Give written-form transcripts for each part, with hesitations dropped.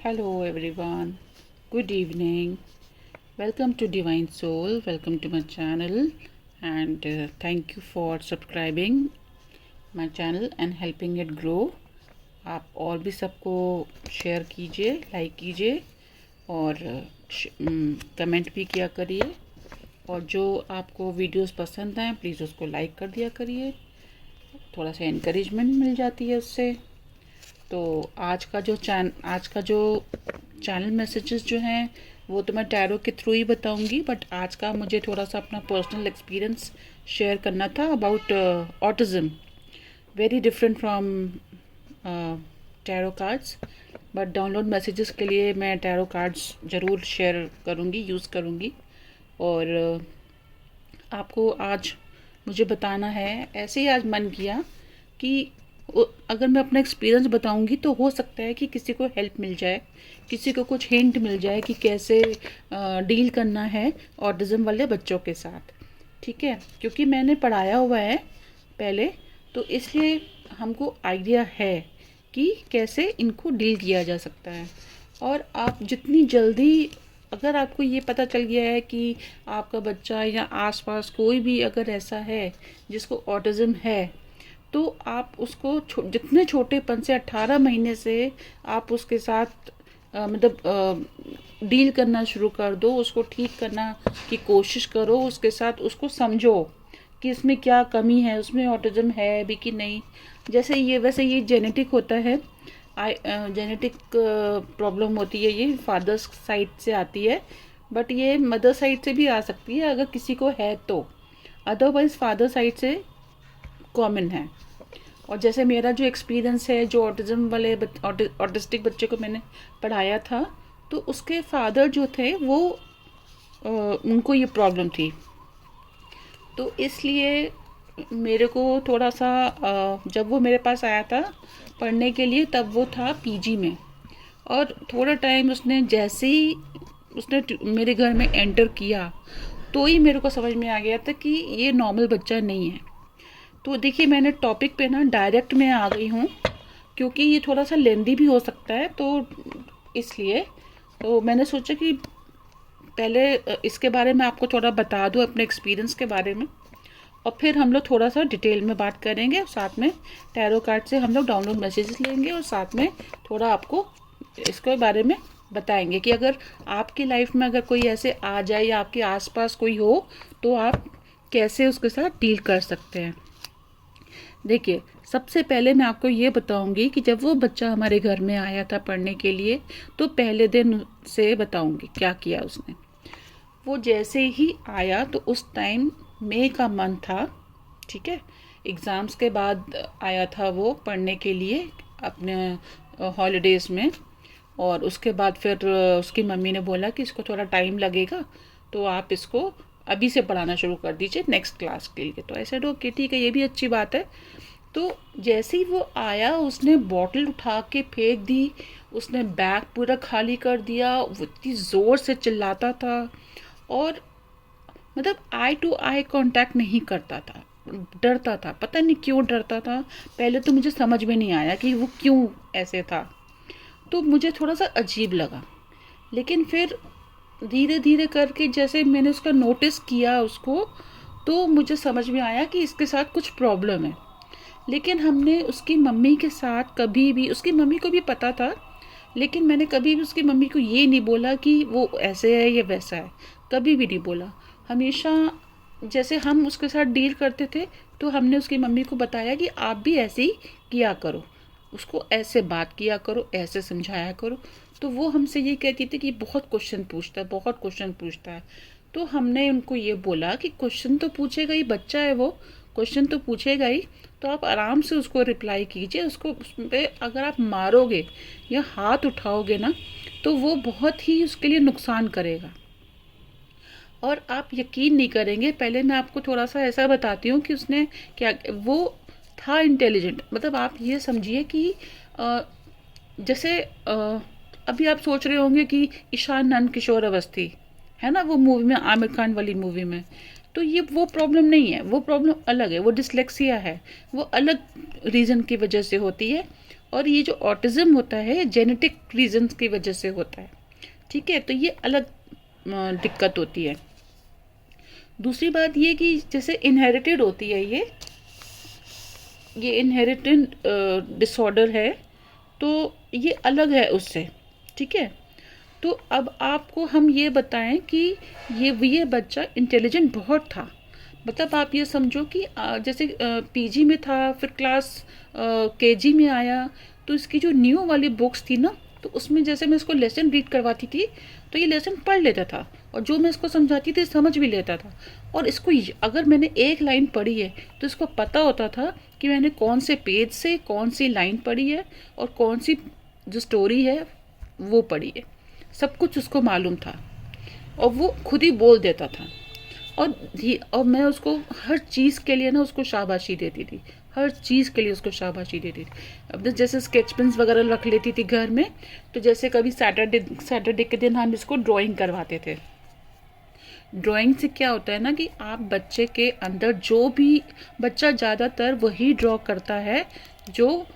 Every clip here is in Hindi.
Hello everyone, good evening. Welcome to Divine Soul. Welcome to my channel and thank you for subscribing my channel and helping it grow. आप और भी सबको शेयर कीजिए, लाइक कीजिए और कमेंट भी किया करिए। और जो आपको वीडियोस पसंद आए प्लीज़ उसको लाइक कर दिया करिए, थोड़ा सा इनकरेजमेंट मिल जाती है उससे। तो आज का जो चैनल मैसेजेस जो हैं वो तो मैं टैरो के थ्रू ही बताऊंगी, बट आज का मुझे थोड़ा सा अपना पर्सनल एक्सपीरियंस शेयर करना था about autism. Very different from tarot cards, but download messages के लिए मैं टैरो कार्ड्स ज़रूर शेयर करूँगी, यूज़ करूँगी। और आपको आज मुझे बताना है, ऐसे ही आज मन किया कि अगर मैं अपना एक्सपीरियंस बताऊंगी तो हो सकता है कि किसी को हेल्प मिल जाए, किसी को कुछ हिंट मिल जाए कि कैसे डील करना है ऑटिज़म वाले बच्चों के साथ। ठीक है, क्योंकि मैंने पढ़ाया हुआ है पहले, तो इसलिए हमको आइडिया है कि कैसे इनको डील किया जा सकता है। और आप जितनी जल्दी, अगर आपको ये पता चल गया है कि आपका बच्चा या आसपास कोई भी अगर ऐसा है जिसको ऑटिज़म है, तो आप उसको जितने छोटेपन से 18 महीने से आप उसके साथ डील करना शुरू कर दो, उसको ठीक करना की कोशिश करो, उसके साथ उसको समझो कि इसमें क्या कमी है, उसमें ऑटिज़म है भी कि नहीं। जैसे ये वैसे ये जेनेटिक होता है, जेनेटिक प्रॉब्लम होती है, ये फादर्स साइड से आती है, बट ये मदर साइड से भी आ सकती है अगर किसी को है तो। अदरवाइज फादर साइड से कॉमन है। और जैसे मेरा जो एक्सपीरियंस है, जो ऑटिज़म वाले ऑटिस्टिक बच्चे को मैंने पढ़ाया था, तो उसके फादर जो थे वो उनको ये प्रॉब्लम थी। तो इसलिए मेरे को थोड़ा सा जब वो मेरे पास आया था पढ़ने के लिए, तब वो था पीजी में। और थोड़ा टाइम उसने जैसे ही उसने मेरे घर में एंटर किया तो ही मेरे को समझ में आ गया था कि ये नॉर्मल बच्चा नहीं है। तो देखिए, मैंने टॉपिक पे ना डायरेक्ट में आ गई हूँ क्योंकि ये थोड़ा सा लेंदी भी हो सकता है, तो इसलिए तो मैंने सोचा कि पहले इसके बारे में आपको थोड़ा बता दूँ, अपने एक्सपीरियंस के बारे में, और फिर हम लोग थोड़ा सा डिटेल में बात करेंगे। साथ में टैरो कार्ड से हम लोग डाउनलोड मैसेजेस लेंगे और साथ में थोड़ा आपको इसके बारे में बताएंगे कि अगर आपकी लाइफ में अगर कोई ऐसे आ जाए या आपके आसपास कोई हो तो आप कैसे उसके साथ डील कर सकते हैं। देखिए, सबसे पहले मैं आपको ये बताऊंगी कि जब वो बच्चा हमारे घर में आया था पढ़ने के लिए, तो पहले दिन से बताऊंगी क्या किया उसने। वो जैसे ही आया तो उस टाइम मई का मंथ था, ठीक है, एग्ज़ाम्स के बाद आया था वो पढ़ने के लिए अपने हॉलीडेज़ में। और उसके बाद फिर उसकी मम्मी ने बोला कि इसको थोड़ा टाइम लगेगा, तो आप इसको अभी से पढ़ाना शुरू कर दीजिए नेक्स्ट क्लास के लिए। तो ऐसे ओके ठीक है, ये भी अच्छी बात है। तो जैसे ही वो आया उसने बॉटल उठा के फेंक दी, उसने बैग पूरा खाली कर दिया, वो इतनी ज़ोर से चिल्लाता था और आई टू आई कांटेक्ट नहीं करता था, डरता था, पता नहीं क्यों डरता था। पहले तो मुझे समझ में नहीं आया कि वो क्यों ऐसे था, तो मुझे थोड़ा सा अजीब लगा। लेकिन फिर धीरे धीरे करके जैसे मैंने उसका नोटिस किया उसको, तो मुझे समझ में आया कि इसके साथ कुछ प्रॉब्लम है। लेकिन हमने उसकी मम्मी के साथ कभी भी, उसकी मम्मी को भी पता था, लेकिन मैंने कभी भी उसकी मम्मी को ये नहीं बोला कि वो ऐसे है या वैसा है, कभी भी नहीं बोला। हमेशा जैसे हम उसके साथ डील करते थे तो हमने उसकी मम्मी को बताया कि आप भी ऐसे ही किया करो, उसको ऐसे बात किया करो, ऐसे समझाया करो। तो वो हमसे ये कहती थी कि बहुत क्वेश्चन पूछता है, बहुत क्वेश्चन पूछता है। तो हमने उनको ये बोला कि क्वेश्चन तो पूछेगा ही, बच्चा है वो, क्वेश्चन तो पूछेगा ही, तो आप आराम से उसको रिप्लाई कीजिए। उसको उस पर अगर आप मारोगे या हाथ उठाओगे ना, तो वो बहुत ही उसके लिए नुकसान करेगा। और आप यकीन नहीं करेंगे, पहले मैं आपको थोड़ा सा ऐसा बताती हूँ कि उसने क्या, वो था इंटेलिजेंट। आप ये समझिए कि जैसे अभी आप सोच रहे होंगे कि ईशान नंद किशोर अवस्थी है ना, वो मूवी में, आमिर खान वाली मूवी में, तो ये वो प्रॉब्लम नहीं है, वो प्रॉब्लम अलग है, वो डिसलेक्सिया है, वो अलग रीज़न की वजह से होती है। और ये जो ऑटिज़म होता है जेनेटिक रीजंस की वजह से होता है, ठीक है। तो ये अलग दिक्कत होती है। दूसरी बात ये कि जैसे इनहेरिटेड होती है, ये इनहेरिटेड डिसऑर्डर है, तो ये अलग है उससे, ठीक है। तो अब आपको हम ये बताएं कि ये बच्चा इंटेलिजेंट बहुत था। मतलब आप ये समझो कि जैसे पीजी में था, फिर क्लास केजी में आया, तो इसकी जो न्यू वाली बुक्स थी ना, तो उसमें जैसे मैं इसको लेसन रीड करवाती थी तो ये लेसन पढ़ लेता था, और जो मैं इसको समझाती थी समझ भी लेता था। और इसको अगर मैंने एक लाइन पढ़ी है तो इसको पता होता था कि मैंने कौन से पेज से कौन सी लाइन पढ़ी है और कौन सी जो स्टोरी है वो पढ़ी है, सब कुछ उसको मालूम था, और वो खुद ही बोल देता था। और मैं उसको हर चीज़ के लिए ना उसको शाबाशी देती थी, हर चीज़ के लिए उसको शाबाशी देती थी। अब जैसे स्केच पेन्स वगैरह रख लेती थी घर में, तो जैसे कभी सैटरडे के दिन हम इसको ड्राइंग करवाते थे। ड्राइंग से क्या होता है ना कि आप बच्चे के अंदर जो भी, बच्चा ज़्यादातर वही ड्रॉ करता है जो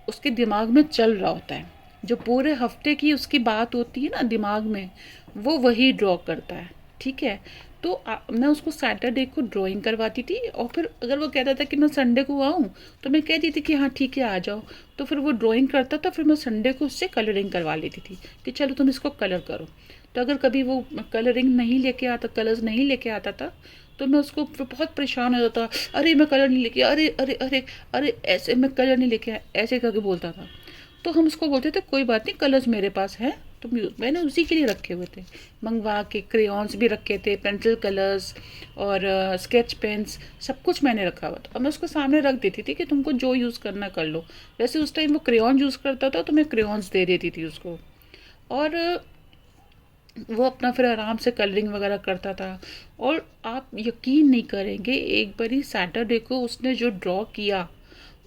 उसके दिमाग में चल रहा होता है, जो पूरे हफ्ते की उसकी बात होती है ना दिमाग में, वो वही ड्रॉ करता है, ठीक है। तो मैं उसको सैटरडे को ड्राइंग करवाती थी, और फिर अगर वो कहता था कि मैं संडे को आऊँ तो मैं कहती थी कि हाँ ठीक है आ जाओ। तो फिर वो ड्राइंग करता था, फिर मैं संडे को उससे कलरिंग करवा लेती थी कि चलो तुम इसको कलर करो। तो अगर कभी वो कलरिंग नहीं लेके आता, कलर्स नहीं लेके आता था, तो मैं उसको बहुत परेशान हो जाता, अरे मैं कलर नहीं लेके, अरे अरे अरे अरे ऐसे मैं कलर नहीं लेके आया, ऐसे करके बोलता था। तो हम उसको बोलते थे कोई बात नहीं, कलर्स मेरे पास है, तो मैंने उसी के लिए रखे हुए थे, मंगवा के। क्रेयॉन्स भी रखे थे, पेंसिल कलर्स और स्केच पेन्स, सब कुछ मैंने रखा हुआ था। और मैं उसको सामने रख देती थी कि तुमको जो यूज़ करना कर लो। वैसे उस टाइम वो क्रेयॉन यूज़ करता था तो मैं क्रेयॉन्स दे देती थी उसको, और वो अपना फिर आराम से कलरिंग वगैरह करता था। और आप यकीन नहीं करेंगे, एक बारी सैटरडे को उसने जो ड्रॉ किया,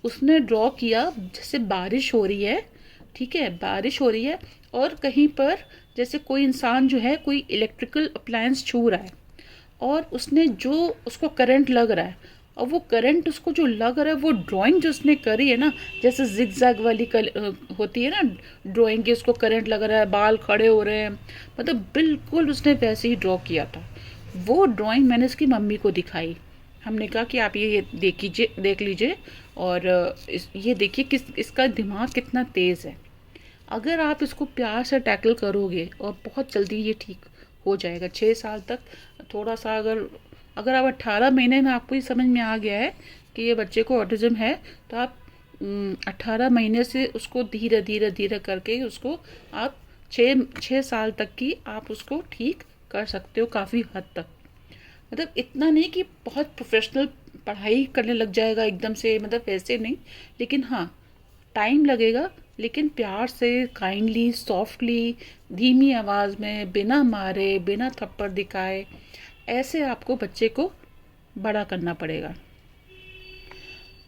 उसने ड्रॉ किया जैसे बारिश हो रही है, ठीक है, बारिश हो रही है, और कहीं पर जैसे कोई इंसान जो है कोई इलेक्ट्रिकल अप्लायंस छू रहा है, और उसने जो उसको करंट लग रहा है, और वो करंट उसको जो लग रहा है, वो ड्राइंग जो उसने करी है ना, जैसे जिगजैग वाली होती है ना ड्राइंग की, उसको करंट लग रहा है, बाल खड़े हो रहे हैं, मतलब बिल्कुल उसने वैसे ही ड्रॉ किया था। वो ड्राइंग मैंने उसकी मम्मी को दिखाई। हमने कहा कि आप ये देख लीजिए, और ये देखिए किस इसका दिमाग कितना तेज़ है। अगर आप इसको प्यार से टैकल करोगे और बहुत जल्दी ये ठीक हो जाएगा। 6 साल तक थोड़ा सा अगर आप 18 महीने में आपको ये समझ में आ गया है कि ये बच्चे को ऑटिज्म है, तो आप 18 महीने से उसको धीरे धीरे धीरे करके उसको आप 6 साल तक की आप उसको ठीक कर सकते हो काफ़ी हद तक। मतलब इतना नहीं कि बहुत प्रोफेशनल पढ़ाई करने लग जाएगा एकदम से, मतलब वैसे नहीं, लेकिन हाँ टाइम लगेगा, लेकिन प्यार से, काइंडली, सॉफ्टली, धीमी आवाज़ में, बिना मारे, बिना थप्पड़ दिखाए, ऐसे आपको बच्चे को बड़ा करना पड़ेगा।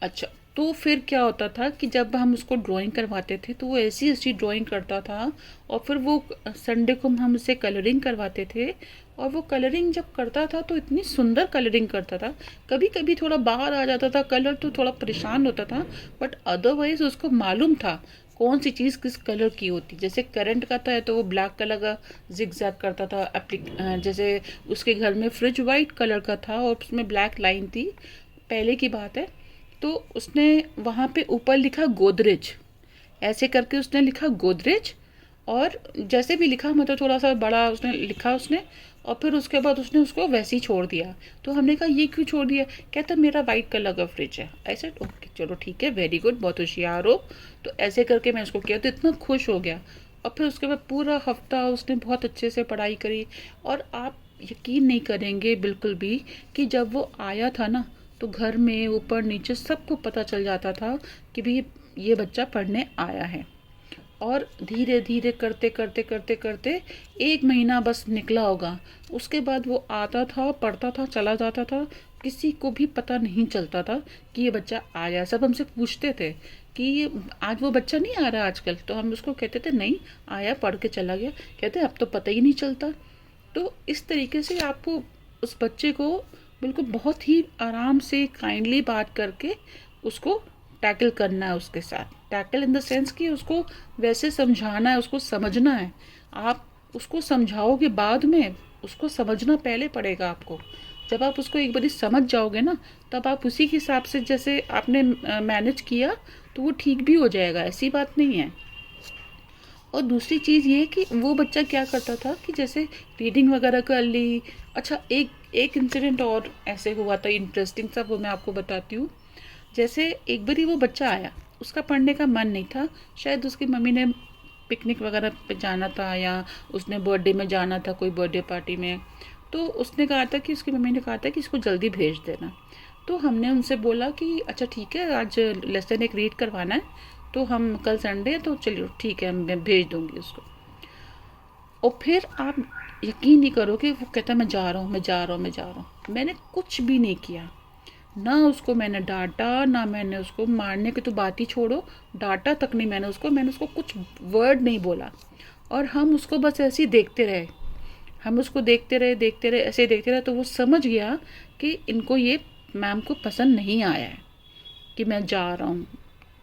अच्छा, तो फिर क्या होता था कि जब हम उसको ड्राइंग करवाते थे तो वो ऐसी ऐसी ड्राइंग करता था, और फिर वो संडे को हम उसे कलरिंग करवाते थे, और वो कलरिंग जब करता था तो इतनी सुंदर कलरिंग करता था। कभी कभी थोड़ा बाहर आ जाता था कलर तो थोड़ा परेशान होता था, बट अदरवाइज उसको मालूम था कौन सी चीज़ किस कलर की होती। जैसे करंट का था तो वो ब्लैक कलर का जिगजैग करता था। जैसे उसके घर में फ्रिज वाइट कलर का था और उसमें ब्लैक लाइन थी, पहले की बात है। तो उसने वहाँ पे ऊपर लिखा गोदरेज, ऐसे करके उसने लिखा गोदरेज, और जैसे भी लिखा मतलब थोड़ा सा बड़ा उसने लिखा उसने, और फिर उसके बाद उसने उसको वैसे ही छोड़ दिया। तो हमने कहा ये क्यों छोड़ दिया? कहता मेरा वाइट कलर का फ्रिज है। ऐसे ओके चलो ठीक है, वेरी गुड, बहुत होशियार हो। तो ऐसे करके मैं उसको किया तो इतना खुश हो गया। और फिर उसके बाद पूरा हफ्ता उसने बहुत अच्छे से पढ़ाई करी, और आप यकीन नहीं करेंगे बिल्कुल भी कि जब वो आया था ना, तो घर में ऊपर नीचे सबको पता चल जाता था कि भाई ये बच्चा पढ़ने आया है। और धीरे धीरे करते करते करते करते 1 महीना बस निकला होगा, उसके बाद वो आता था, पढ़ता था, चला जाता था। किसी को भी पता नहीं चलता था कि ये बच्चा आया। सब हमसे पूछते थे कि आज वो बच्चा नहीं आ रहा आजकल, तो हम उसको कहते थे नहीं आया, पढ़ के चला गया। कहते अब तो पता ही नहीं चलता। तो इस तरीके से आपको उस बच्चे को बिल्कुल बहुत ही आराम से काइंडली बात करके उसको टैकल करना है उसके साथ। टैकल इन द सेंस कि उसको वैसे समझाना है, उसको समझना है। आप उसको समझाओगे बाद में, उसको समझना पहले पड़ेगा आपको। जब आप उसको एक बारी समझ जाओगे ना, तब आप उसी के हिसाब से जैसे आपने मैनेज किया तो वो ठीक भी हो जाएगा, ऐसी बात नहीं है। और दूसरी चीज़ ये कि वो बच्चा क्या करता था कि जैसे रीडिंग वगैरह कर ली। अच्छा, एक एक इंसिडेंट और ऐसे हुआ था इंटरेस्टिंग सा, वो मैं आपको बताती हूँ। जैसे एक बारी वो बच्चा आया, उसका पढ़ने का मन नहीं था, शायद उसकी मम्मी ने पिकनिक वगैरह पे जाना था या उसने बर्थडे में जाना था, कोई बर्थडे पार्टी में। तो उसने कहा था कि उसकी मम्मी ने कहा था कि इसको जल्दी भेज देना। तो हमने उनसे बोला कि अच्छा ठीक है, आज लेसन एक रीड करवाना है, तो हम कल संडे है तो चलिए ठीक है, मैं भेज दूंगी उसको। और फिर आप यकीन नहीं करोगे, वो कहता मैं जा रहा हूँ, मैं जा रहा हूँ, मैं जा रहा हूँ। मैंने कुछ भी नहीं किया, ना उसको मैंने डांटा, ना मैंने उसको मारने की तो बात ही छोड़ो, डांटा तक नहीं मैंने उसको कुछ वर्ड नहीं बोला। और हम उसको बस ऐसे ही देखते रहे, हम उसको देखते रहे, ऐसे देखते रहे। तो वो समझ गया कि इनको ये मैम को पसंद नहीं आया है कि मैं जा रहा हूँ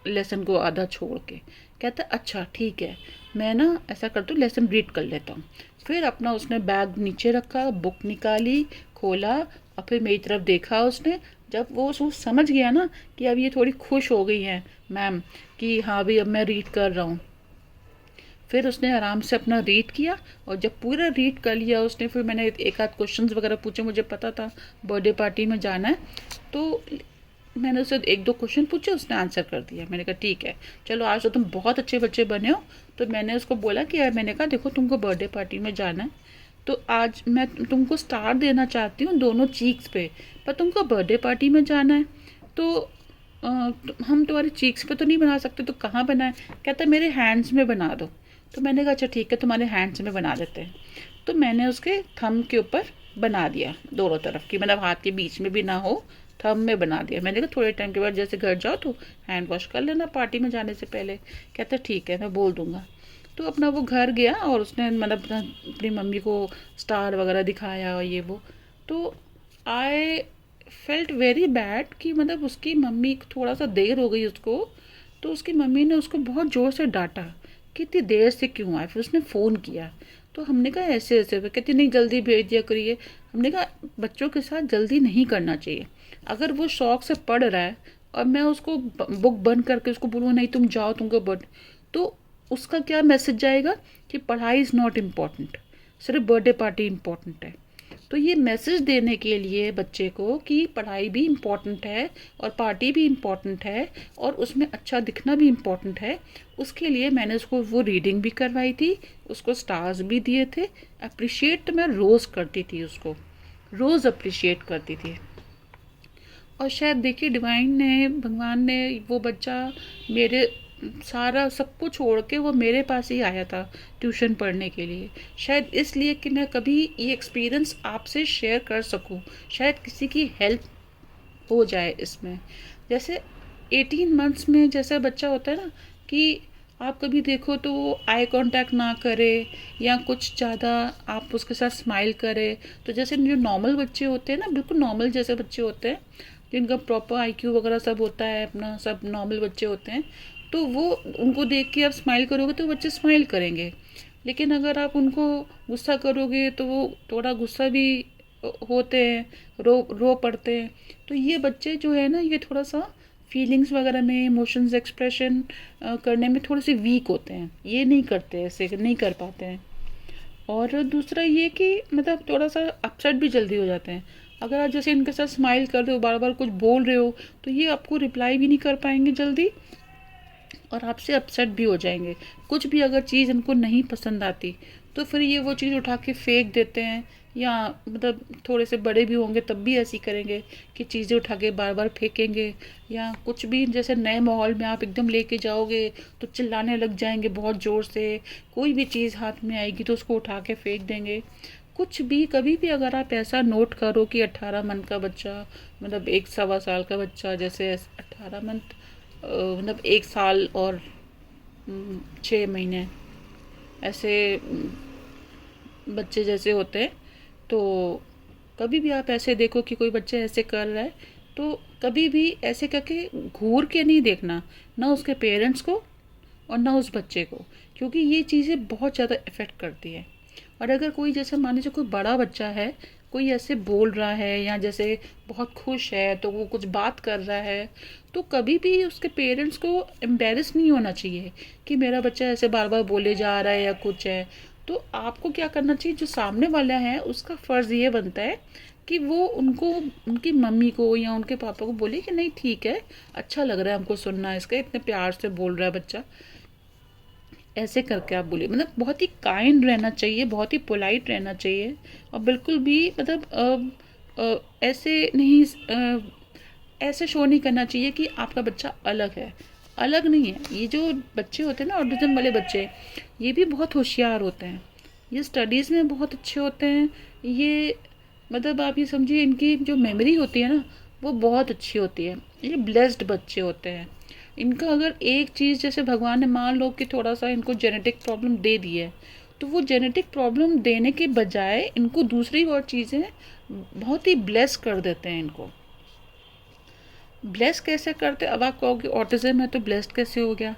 लेसन को आधा छोड़ के। कहता अच्छा ठीक है, मैं ना ऐसा करता हूँ, लेसन रीड कर लेता हूँ। फिर अपना उसने बैग नीचे रखा, बुक निकाली, खोला और फिर मेरी तरफ देखा उसने। जब वो समझ गया ना कि अब ये थोड़ी खुश हो गई है मैम कि हाँ भाई अब मैं रीड कर रहा हूँ, फिर उसने आराम से अपना रीड किया। और जब पूरा रीड कर लिया उसने, फिर मैंने एक आध क्वेश्चंस वगैरह पूछे, मुझे पता था बर्थडे पार्टी में जाना है, तो मैंने उससे एक दो क्वेश्चन पूछे, उसने आंसर कर दिया। मैंने कहा ठीक है, चलो आज तो तुम बहुत अच्छे बच्चे बने हो। तो मैंने उसको बोला कि यार, मैंने कहा देखो तुमको बर्थडे पार्टी में जाना है, तो आज मैं तुमको स्टार देना चाहती हूँ दोनों चीक्स पे, पर तुमको बर्थडे पार्टी में जाना है तो हम तुम्हारे चीक्स पे तो नहीं बना सकते, तो कहाँ बनाए? कहता मेरे हैंड्स में बना दो। तो मैंने कहा अच्छा ठीक है, तुम्हारे हैंड्स में बना देते हैं। तो मैंने उसके थंब के ऊपर बना दिया दोनों तरफ की, मतलब हाथ के बीच में भी ना हो, थंब में बना दिया। मैंने कहा थोड़े टाइम के बाद जैसे घर जाओ तो हैंड वॉश कर लेना पार्टी में जाने से पहले। कहता ठीक है, मैं बोल दूंगा। तो अपना वो घर गया और उसने मतलब अपनी मम्मी को स्टार वगैरह दिखाया और ये वो। तो आई फेल्ट वेरी बैड कि मतलब उसकी मम्मी थोड़ा सा देर हो गई उसको, तो उसकी मम्मी ने उसको बहुत ज़ोर से डांटा कि इतनी देर से क्यों आए। फिर उसने फ़ोन किया, तो हमने कहा ऐसे ऐसे, कहती नहीं जल्दी भेज दिया करिए। हमने कहा बच्चों के साथ जल्दी नहीं करना चाहिए। अगर वो शौक से पढ़ रहा है और मैं उसको बुक बंद करके उसको बोलूँ नहीं तुम जाओ तुमको बर्थ, तो उसका क्या मैसेज जाएगा कि पढ़ाई इज़ नॉट इम्पॉर्टेंट, सिर्फ बर्थडे पार्टी इम्पॉर्टेंट है। तो ये मैसेज देने के लिए बच्चे को कि पढ़ाई भी इम्पॉर्टेंट है और पार्टी भी इम्पॉर्टेंट है और उसमें अच्छा दिखना भी इम्पॉर्टेंट है, उसके लिए मैंने उसको वो रीडिंग भी करवाई थी, उसको स्टार्स भी दिए थे। अप्रिशिएट तो मैं रोज़ करती थी, उसको रोज़ अप्रिशिएट करती थी। और शायद देखिए डिवाइन ने, भगवान ने, वो बच्चा मेरे सारा सब कुछ छोड़ के वो मेरे पास ही आया था ट्यूशन पढ़ने के लिए। शायद इसलिए कि मैं कभी ये एक्सपीरियंस आपसे शेयर कर सकूं, शायद किसी की हेल्प हो जाए इसमें। जैसे 18 मंथ्स में जैसा बच्चा होता है ना कि आप कभी देखो तो वो आई कांटेक्ट ना करे या कुछ ज़्यादा आप उसके साथ स्माइल करें, तो जैसे जो नॉर्मल बच्चे होते हैं ना, बिल्कुल नॉर्मल जैसे बच्चे होते हैं जिनका प्रॉपर आईक्यू वगैरह सब होता है, अपना सब नॉर्मल बच्चे होते हैं, तो वो उनको देख के आप स्माइल करोगे तो बच्चे स्माइल करेंगे। लेकिन अगर आप उनको गुस्सा करोगे तो वो थोड़ा गुस्सा भी होते हैं, रो रो पड़ते हैं। तो ये बच्चे जो है ना, ये थोड़ा सा फीलिंग्स वगैरह में, इमोशंस एक्सप्रेशन करने में थोड़े से वीक होते हैं, ये नहीं करते, ऐसे नहीं कर पाते हैं। और दूसरा ये कि मतलब थोड़ा सा अपसेट भी जल्दी हो जाते हैं। अगर आप जैसे इनके साथ स्माइल कर रहे हो, बार बार कुछ बोल रहे हो, तो ये आपको रिप्लाई भी नहीं कर पाएंगे जल्दी और आपसे अपसेट भी हो जाएंगे। कुछ भी अगर चीज़ इनको नहीं पसंद आती तो फिर ये वो चीज़ उठा के फेंक देते हैं, या मतलब थोड़े से बड़े भी होंगे तब भी ऐसी करेंगे कि चीज़ें उठा के बार बार फेंकेंगे। या कुछ भी जैसे नए माहौल में आप एकदम लेके जाओगे तो चिल्लाने लग जाएंगे बहुत ज़ोर से, कोई भी चीज़ हाथ में आएगी तो उसको उठा के फेंक देंगे। कुछ भी कभी भी अगर आप ऐसा नोट करो कि 18 मंथ का बच्चा, मतलब 1 सवा साल का बच्चा, जैसे 18 मंथ मतलब 1 साल और 6 महीने, ऐसे बच्चे जैसे होते हैं, तो कभी भी आप ऐसे देखो कि कोई बच्चा ऐसे कर रहा है, तो कभी भी ऐसे करके घूर के नहीं देखना, ना उसके पेरेंट्स को और ना उस बच्चे को, क्योंकि ये चीज़ें बहुत ज़्यादा इफ़ेक्ट करती है। और अगर कोई जैसे मान लीजिए कोई बड़ा बच्चा है, कोई ऐसे बोल रहा है या जैसे बहुत खुश है तो वो कुछ बात कर रहा है, तो कभी भी उसके पेरेंट्स को एम्बेरस नहीं होना चाहिए कि मेरा बच्चा ऐसे बार बार बोले जा रहा है या कुछ है। तो आपको क्या करना चाहिए, जो सामने वाला है उसका फ़र्ज़ ये बनता है कि वो उनको, उनकी मम्मी को या उनके पापा को बोले कि नहीं ठीक है, अच्छा लग रहा है हमको सुनना, इसका इतने प्यार से बोल रहा है बच्चा, ऐसे करके आप बोलिए। मतलब बहुत ही काइंड रहना चाहिए, बहुत ही पोलाइट रहना चाहिए, और बिल्कुल भी मतलब ऐसे नहीं ऐसे शो नहीं करना चाहिए कि आपका बच्चा अलग है। अलग नहीं है। ये जो बच्चे होते हैं ना ऑटिज्म वाले बच्चे, ये भी बहुत होशियार होते हैं, ये स्टडीज़ में बहुत अच्छे होते हैं, ये मतलब आप ये समझिए इनकी जो मेमोरी होती है ना वो बहुत अच्छी होती है। ये ब्लेस्ड बच्चे होते हैं। इनका अगर एक चीज़ जैसे भगवान ने मान लो कि थोड़ा सा इनको जेनेटिक प्रॉब्लम दे दी है, तो वो जेनेटिक प्रॉब्लम देने के बजाय इनको दूसरी और चीज़ें बहुत ही ब्लेस कर देते हैं इनको। ब्लेस कैसे करते, अब आप कहोगे ऑटिज्म है तो ब्लेस्ड कैसे हो गया,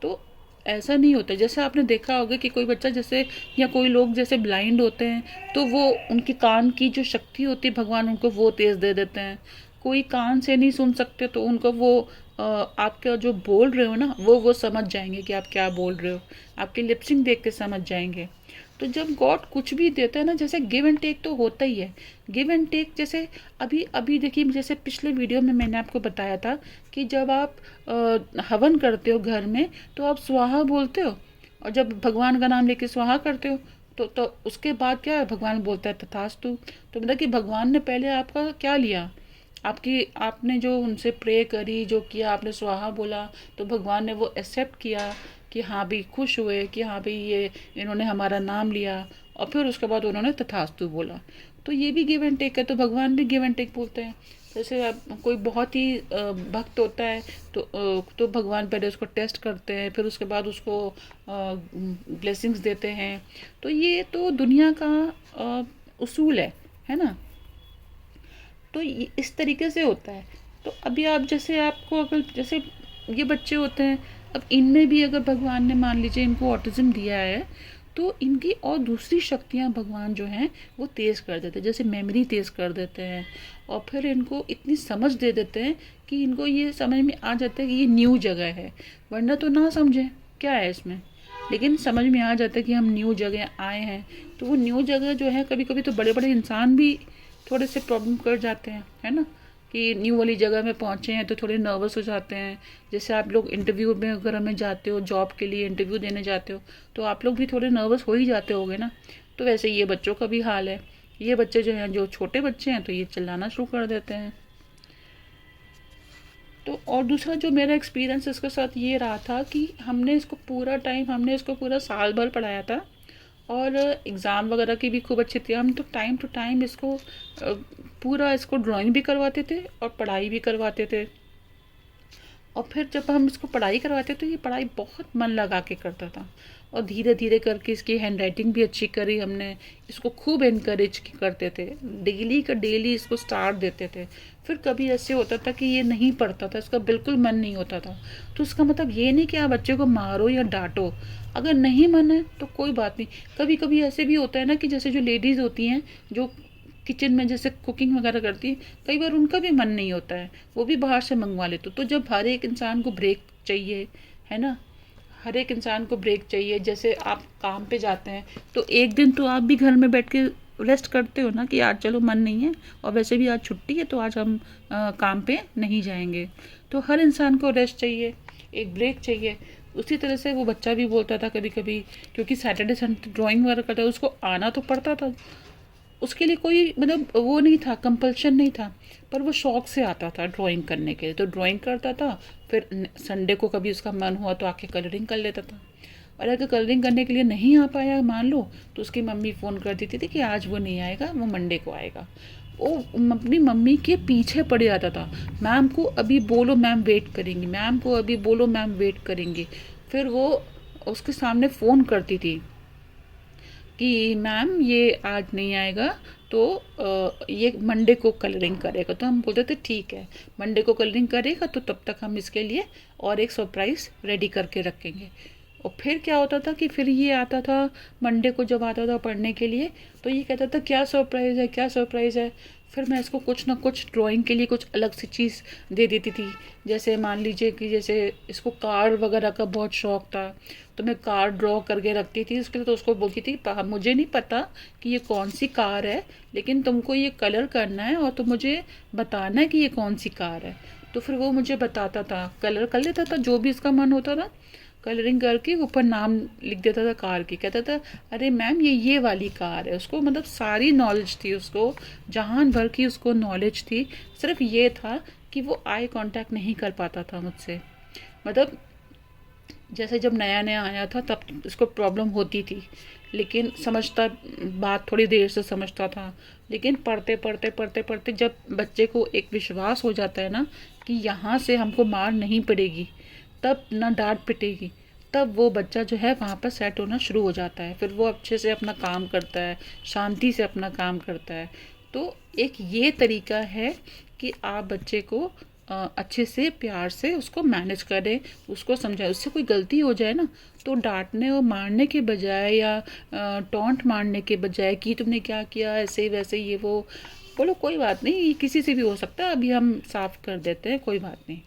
तो ऐसा नहीं होता। जैसे आपने देखा होगा कि कोई बच्चा जैसे या कोई लोग जैसे ब्लाइंड होते हैं तो वो उनकी कान की जो शक्ति होती है भगवान उनको वो तेज़ दे देते हैं। कोई कान से नहीं सुन सकते तो उनको वो आपका जो बोल रहे हो ना वो समझ जाएंगे कि आप क्या बोल रहे हो, आपकी लिपसिंग देख के समझ जाएंगे। तो जब गॉड कुछ भी देता है ना, जैसे गिव एंड टेक तो होता ही है। गिव एंड टेक जैसे अभी अभी देखिए, जैसे पिछले वीडियो में मैंने आपको बताया था कि जब आप हवन करते हो घर में तो आप स्वाहा बोलते हो, और जब भगवान का नाम लेके स्वाहा करते हो तो उसके बाद क्या है, भगवान बोलता है तथास्तु। तो मतलब कि भगवान ने पहले आपका क्या लिया, आपकी आपने जो उनसे प्रे करी, जो किया, आपने स्वाहा बोला, तो भगवान ने वो एक्सेप्ट किया कि हाँ भी खुश हुए कि हाँ भाई ये इन्होंने हमारा नाम लिया, और फिर उसके बाद उन्होंने तथास्तु बोला। तो ये भी गिव एंड टेक है, तो भगवान भी गिव एंड टेक बोलते हैं। जैसे अब कोई बहुत ही भक्त होता है तो भगवान पहले उसको टेस्ट करते हैं, फिर उसके बाद उसको ब्लेसिंग्स देते हैं। तो ये तो दुनिया का उसूल है ना। तो ये इस तरीके से होता है। तो अभी आप जैसे आपको अगर जैसे ये बच्चे होते हैं, अब इनमें भी अगर भगवान ने मान लीजिए इनको ऑटिज्म दिया है, तो इनकी और दूसरी शक्तियाँ भगवान जो हैं वो तेज़ कर देते हैं, जैसे मेमोरी तेज़ कर देते हैं, और फिर इनको इतनी समझ दे देते हैं कि इनको ये समझ में आ जाता है कि ये न्यू जगह है। वरना तो ना समझें क्या है इसमें, लेकिन समझ में आ जाता है कि हम न्यू जगह आए हैं। तो वो न्यू जगह जो है, कभी कभी तो बड़े बड़े इंसान भी थोड़े से प्रॉब्लम कर जाते हैं, है ना, कि न्यू वाली जगह में पहुँचे हैं तो थोड़े नर्वस हो जाते हैं। जैसे आप लोग इंटरव्यू में अगर हमें जाते हो, जॉब के लिए इंटरव्यू देने जाते हो, तो आप लोग भी थोड़े नर्वस हो ही जाते होगे ना। तो वैसे ये बच्चों का भी हाल है। ये बच्चे जो हैं, जो छोटे बच्चे हैं, तो ये चिल्लाना शुरू कर देते हैं। तो और दूसरा जो मेरा एक्सपीरियंस इसके साथ ये रहा था कि हमने इसको पूरा साल भर पढ़ाया था, और एग्ज़ाम वगैरह की भी खूब अच्छी थी। हम तो टाइम टू टाइम इसको पूरा इसको ड्राइंग भी करवाते थे और पढ़ाई भी करवाते थे। और फिर जब हम इसको पढ़ाई करवाते तो ये पढ़ाई बहुत मन लगा के करता था, और धीरे धीरे करके इसकी हैंड राइटिंग भी अच्छी करी हमने। इसको खूब इनकरेज करते थे, डेली का डेली इसको स्टार देते थे। फिर कभी ऐसे होता था कि ये नहीं पढ़ता था, इसका बिल्कुल मन नहीं होता था, तो इसका मतलब ये नहीं कि आप बच्चे को मारो या डांटो। अगर नहीं मन है तो कोई बात नहीं। कभी कभी ऐसे भी होता है ना कि जैसे जो लेडीज़ होती हैं जो किचन में जैसे कुकिंग वगैरह करती है, कई बार उनका भी मन नहीं होता है, वो भी बाहर से मंगवा लेते। तो जब हर एक इंसान को ब्रेक चाहिए, है ना, हर एक इंसान को ब्रेक चाहिए। जैसे आप काम पे जाते हैं तो एक दिन तो आप भी घर में बैठ के रेस्ट करते हो ना कि आज चलो मन नहीं है, और वैसे भी आज छुट्टी है तो आज हम काम पे नहीं जाएंगे। तो हर इंसान को रेस्ट चाहिए, एक ब्रेक चाहिए। उसी तरह से वो बच्चा भी बोलता था कभी कभी, क्योंकि सैटरडे संडे ड्राइंग वगैरह करता था, उसको आना तो पड़ता था। उसके लिए कोई मतलब वो नहीं था, कंपल्शन नहीं था, पर वो शौक से आता था ड्राइंग करने के लिए, तो ड्राइंग करता था। फिर संडे को कभी उसका मन हुआ तो आके कलरिंग कर लेता था। और अगर कलरिंग करने के लिए नहीं आ पाया मान लो, तो उसकी मम्मी फ़ोन कर देती थी कि आज वो नहीं आएगा, वो मंडे को आएगा। वो अपनी मम्मी के पीछे पड़ जाता था, मैम को अभी बोलो मैम वेट करेंगी, मैम को अभी बोलो मैम वेट करेंगी। फिर वो उसके सामने फ़ोन करती थी कि मैम ये आज नहीं आएगा, तो ये मंडे को कलरिंग करेगा। तो हम बोलते थे ठीक है, मंडे को कलरिंग करेगा तो तब तक हम इसके लिए और एक सरप्राइज़ रेडी करके रखेंगे। और फिर क्या होता था कि फिर ये आता था मंडे को, जब आता था पढ़ने के लिए, तो ये कहता था क्या सरप्राइज़ है, क्या सरप्राइज़ है। फिर मैं इसको कुछ ना कुछ ड्राइंग के लिए कुछ अलग सी चीज़ दे देती थी। जैसे मान लीजिए कि जैसे इसको कार वगैरह का बहुत शौक था, तो मैं कार ड्रॉ करके रखती थी उसके लिए। तो उसको बोलती थी मुझे नहीं पता कि ये कौन सी कार है, लेकिन तुमको ये कलर करना है और तुम मुझे बताना है कि ये कौन सी कार है। तो फिर वो मुझे बताता था, कलर कर लेता था जो भी इसका मन होता था, कलरिंग करके ऊपर नाम लिख देता था कार की। कहता था अरे मैम ये वाली कार है। उसको मतलब सारी नॉलेज थी, उसको जहान भर की उसको नॉलेज थी। सिर्फ ये था कि वो आई कांटेक्ट नहीं कर पाता था मुझसे। मतलब जैसे जब नया नया आया था तब इसको प्रॉब्लम होती थी, लेकिन समझता, बात थोड़ी देर से समझता था। लेकिन पढ़ते पढ़ते पढ़ते पढ़ते जब बच्चे को एक विश्वास हो जाता है ना कि यहाँ से हमको मार नहीं पड़ेगी, तब ना डांट पिटेगी, तब वो बच्चा जो है वहाँ पर सेट होना शुरू हो जाता है। फिर वो अच्छे से अपना काम करता है, शांति से अपना काम करता है। तो एक ये तरीका है कि आप बच्चे को अच्छे से प्यार से उसको मैनेज करें, उसको समझाएं। उससे कोई गलती हो जाए ना तो डांटने और मारने के बजाय या टॉन्ट मारने के बजाय कि तुमने क्या किया, ऐसे वैसे ये वो, बोलो कोई बात नहीं, ये किसी से भी हो सकता है, अभी हम साफ कर देते हैं, कोई बात नहीं,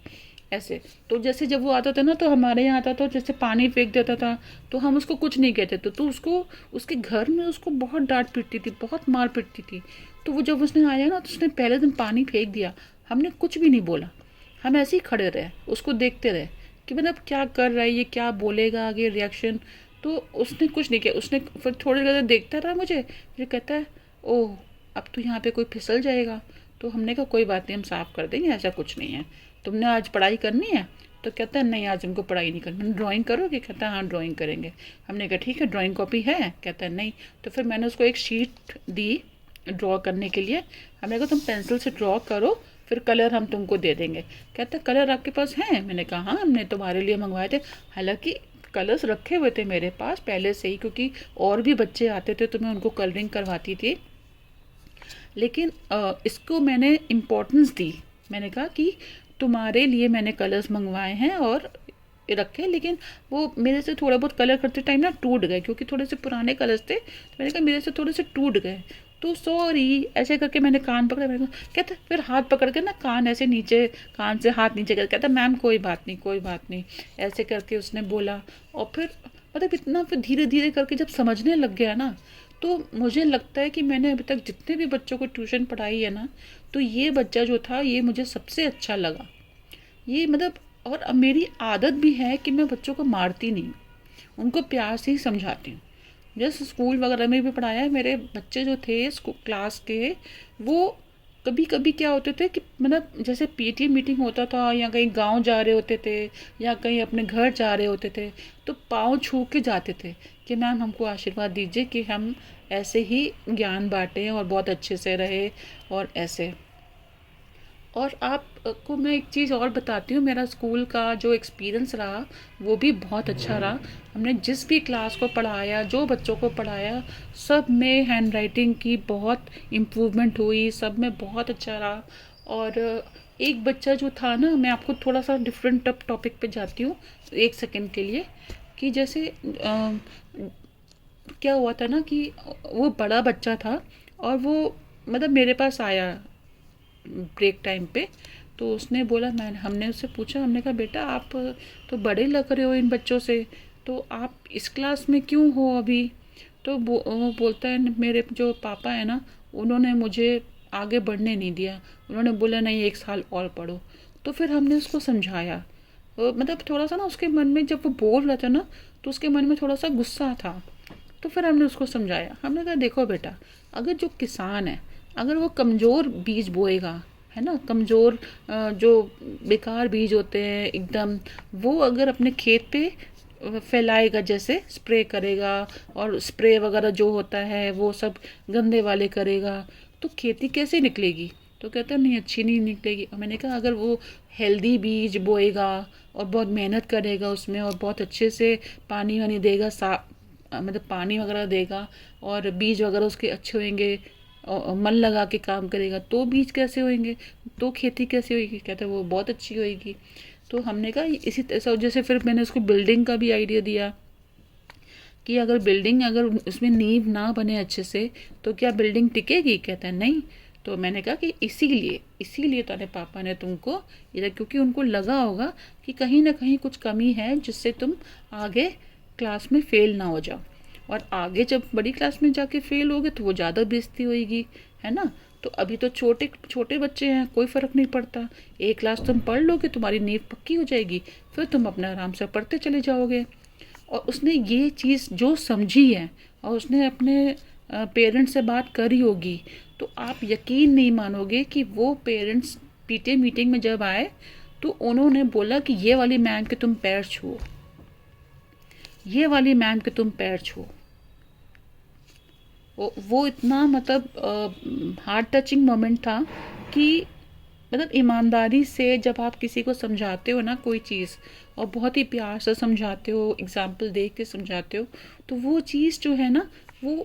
ऐसे। तो जैसे जब वो आता था ना तो हमारे यहाँ आता था, जैसे पानी फेंक देता था तो हम उसको कुछ नहीं कहते थे, तो उसको उसके घर में उसको बहुत डांट पिटती थी, बहुत मार पिटती थी। तो वो जब उसने आया ना तो उसने पहले दिन पानी फेंक दिया, हमने कुछ भी नहीं बोला, हम ऐसे ही खड़े रहे, उसको देखते रहे कि मतलब क्या कर रहा है ये, क्या बोलेगा आगे, रिएक्शन। तो उसने कुछ नहीं किया। उसने फिर थोड़ी देर देखता रहा मुझे, फिर कहता है ओह अब तो यहाँ पे कोई फिसल जाएगा। तो हमने कहा कोई बात नहीं, हम साफ़ कर देंगे, ऐसा कुछ नहीं है। तुमने आज पढ़ाई करनी है? तो कहता है नहीं आज हमको पढ़ाई नहीं करनी। मैंने ड्राइंग करोगे? कहता है हाँ ड्राइंग करेंगे। हमने कहा ठीक है, ड्राइंग कॉपी है? कहता है नहीं। तो फिर मैंने उसको एक शीट दी ड्रॉ करने के लिए। हमने कहा तुम पेंसिल से ड्रॉ करो, फिर कलर हम तुमको दे देंगे। कहते हैं कलर आपके पास हैं? मैंने कहा हाँ, हमने तुम्हारे लिए मंगवाए थे। हालांकि कलर्स रखे हुए थे मेरे पास पहले से ही, क्योंकि और भी बच्चे आते थे तो मैं उनको कलरिंग करवाती थी। लेकिन इसको मैंने इम्पोर्टेंस दी। मैंने कहा कि तुम्हारे लिए मैंने कलर्स मंगवाए हैं और रखे, लेकिन वो मेरे से थोड़ा बहुत कलर करते टाइम ना टूट गए, क्योंकि थोड़े से पुराने कलर्स थे। तो मैंने कहा मेरे से थोड़े से टूट गए, तो सॉरी। ऐसे करके मैंने कान पकड़ा। मैंने कहा, कहता फिर हाथ पकड़ के ना कान ऐसे नीचे, कान से हाथ नीचे कर, कहता मैम कोई बात नहीं, कोई बात नहीं, ऐसे करके उसने बोला। और फिर मतलब इतना, फिर धीरे धीरे करके जब समझने लग गया ना, तो मुझे लगता है कि मैंने अभी तक जितने भी बच्चों को ट्यूशन पढ़ाई है ना, तो ये बच्चा जो था ये मुझे सबसे अच्छा लगा। ये मतलब, और अब मेरी आदत भी है कि मैं बच्चों को मारती नहीं, उनको प्यार से ही समझाती हूँ। जैसे स्कूल वगैरह में भी पढ़ाया है, मेरे बच्चे जो थे स्कूल क्लास के, वो कभी कभी क्या होते थे कि मतलब जैसे पीटीए मीटिंग होता था या कहीं गांव जा रहे होते थे या कहीं अपने घर जा रहे होते थे, तो पाँव छू के जाते थे कि मैम हमको आशीर्वाद दीजिए कि हम ऐसे ही ज्ञान बांटें और बहुत अच्छे से रहे और ऐसे। और आपको मैं एक चीज़ और बताती हूँ, मेरा स्कूल का जो एक्सपीरियंस रहा वो भी बहुत अच्छा रहा। हमने जिस भी क्लास को पढ़ाया, जो बच्चों को पढ़ाया, सब में हैंड राइटिंग की बहुत इम्प्रूवमेंट हुई, सब में बहुत अच्छा रहा। और एक बच्चा जो था ना, मैं आपको थोड़ा सा डिफरेंट टॉपिक पे जाती हूँ एक सेकेंड के लिए, कि जैसे क्या हुआ था ना कि वो बड़ा बच्चा था और वो मतलब मेरे पास आया ब्रेक टाइम पे। तो उसने बोला, हमने उससे पूछा, हमने कहा बेटा आप तो बड़े लग रहे हो इन बच्चों से, तो आप इस क्लास में क्यों हो अभी? तो वो बोलता है मेरे जो पापा है ना, उन्होंने मुझे आगे बढ़ने नहीं दिया, उन्होंने बोला नहीं 1 साल और पढ़ो। तो फिर हमने उसको समझाया। मतलब थोड़ा सा ना उसके मन में, जब वो बोल रहा था ना तो उसके मन में थोड़ा सा गुस्सा था। तो फिर हमने उसको समझाया, हमने कहा देखो बेटा, अगर जो किसान है अगर वो कमज़ोर बीज बोएगा, है ना, कमज़ोर जो बेकार बीज होते हैं एकदम, वो अगर अपने खेत पे फैलाएगा, जैसे स्प्रे करेगा और स्प्रे वगैरह जो होता है वो सब गंदे वाले करेगा, तो खेती कैसे निकलेगी? तो कहता नहीं अच्छी नहीं निकलेगी। और मैंने कहा अगर वो हेल्दी बीज बोएगा और बहुत मेहनत करेगा उसमें और बहुत अच्छे से पानी वानी देगा, मतलब पानी वगैरह देगा और बीज वगैरह उसके अच्छे होंगे और मन लगा के काम करेगा तो बीज कैसे होंगे, तो खेती कैसे होगी, कहते हैं वो बहुत अच्छी होगी। तो हमने कहा इसी तरह जैसे फिर मैंने उसको बिल्डिंग का भी आइडिया दिया कि अगर बिल्डिंग अगर उसमें नींव ना बने अच्छे से तो क्या बिल्डिंग टिकेगी, कहता है नहीं। तो मैंने कहा कि इसीलिए तारे पापा ने तुमको इधर, क्योंकि उनको लगा होगा कि कहीं ना कहीं कुछ कमी है जिससे तुम आगे क्लास में फेल ना हो जाओ, और आगे जब बड़ी क्लास में जाके फेल होगे तो वो ज़्यादा बेइज्जती होगी, है ना। तो अभी तो छोटे छोटे बच्चे हैं, कोई फ़र्क नहीं पड़ता, एक क्लास तुम पढ़ लोगे तुम्हारी नींव पक्की हो जाएगी, फिर तुम अपना आराम से पढ़ते चले जाओगे। और उसने ये चीज़ जो समझी है और उसने अपने पेरेंट्स से बात करी होगी, तो आप यकीन नहीं मानोगे कि वो पेरेंट्स पीटीए मीटिंग में जब आए तो उन्होंने बोला कि ये वाली मैम के तुम पैर छुओ, ये वाली मैम के तुम पैर छुओ। वो इतना मतलब हार्ट टचिंग मोमेंट था कि मतलब ईमानदारी से जब आप किसी को समझाते हो ना कोई चीज़, और बहुत ही प्यार से समझाते हो, एग्जाम्पल दे के समझाते हो, तो वो चीज़ जो है ना वो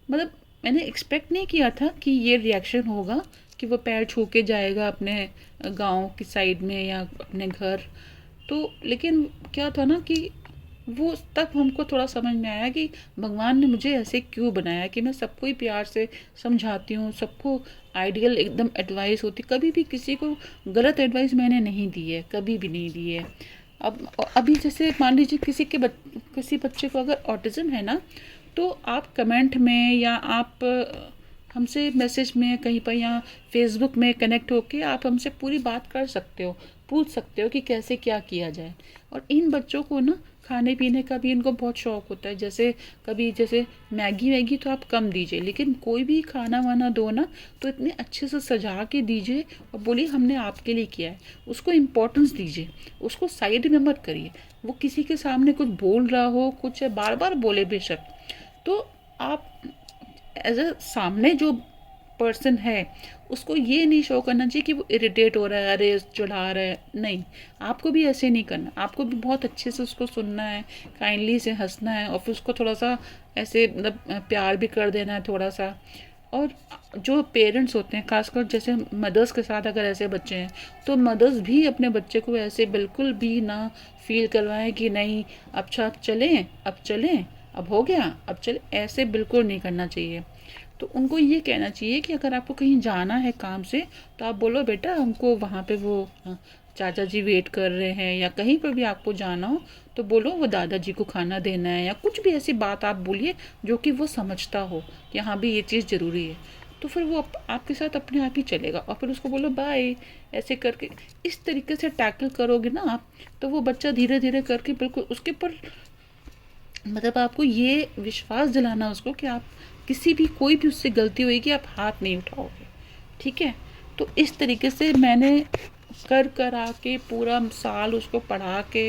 मतलब मैंने एक्सपेक्ट नहीं किया था कि ये रिएक्शन होगा कि वो पैर छू के जाएगा अपने गांव की साइड में या अपने घर। तो लेकिन क्या था ना कि वो तब हमको थोड़ा समझ में आया कि भगवान ने मुझे ऐसे क्यों बनाया कि मैं सबको ही प्यार से समझाती हूँ, सबको आइडियल एकदम एडवाइस होती, कभी भी किसी को गलत एडवाइस मैंने नहीं दी है, कभी भी नहीं दी है। अब अभी जैसे मान लीजिए किसी बच्चे को अगर ऑटिज्म है ना, तो आप कमेंट में या आप हमसे मैसेज में कहीं पर या फेसबुक में कनेक्ट होके आप हमसे पूरी बात कर सकते हो, पूछ सकते हो कि कैसे क्या किया जाए। और इन बच्चों को ना खाने पीने का भी इनको बहुत शौक होता है, जैसे कभी जैसे मैगी वैगी तो आप कम दीजिए, लेकिन कोई भी खाना वाना दो ना तो इतने अच्छे से सजा के दीजिए और बोलिए हमने आपके लिए किया है, उसको इम्पोर्टेंस दीजिए, उसको साइड में मत करिए। वो किसी के सामने कुछ बोल रहा हो, कुछ बार बार बोले बेशक, तो आप एज अ सामने जो पर्सन है उसको ये नहीं शो करना चाहिए कि वो इरिटेट हो रहा है, अरे चिढ़ा रहा है, नहीं, आपको भी ऐसे नहीं करना, आपको भी बहुत अच्छे से उसको सुनना है, काइंडली से हंसना है, और फिर उसको थोड़ा सा ऐसे मतलब प्यार भी कर देना है थोड़ा सा। और जो पेरेंट्स होते हैं खासकर जैसे मदर्स के साथ अगर ऐसे बच्चे हैं तो मदर्स भी अपने बच्चे को ऐसे बिल्कुल भी ना फील करवाएं कि नहीं अच्छा अब चलें अब हो गया अब चले, ऐसे बिल्कुल नहीं करना चाहिए। तो उनको ये कहना चाहिए कि अगर आपको कहीं जाना है काम से तो आप बोलो बेटा हमको वहाँ पे वो चाचा जी वेट कर रहे हैं, या कहीं पर भी आपको जाना हो तो बोलो वो दादाजी को खाना देना है, या कुछ भी ऐसी बात आप बोलिए जो कि वो समझता हो कि हाँ भी ये चीज़ ज़रूरी है। तो फिर वो आपके साथ अपने आप ही चलेगा, और फिर उसको बोलो बाय, ऐसे करके इस तरीके से टैकल करोगे ना आप, तो वो बच्चा धीरे धीरे करके बिल्कुल उसके ऊपर मतलब आपको ये विश्वास दिलाना उसको कि आप किसी भी कोई भी उससे गलती होगी आप हाथ नहीं उठाओगे, ठीक है। तो इस तरीके से मैंने कर आके पूरा साल उसको पढ़ा के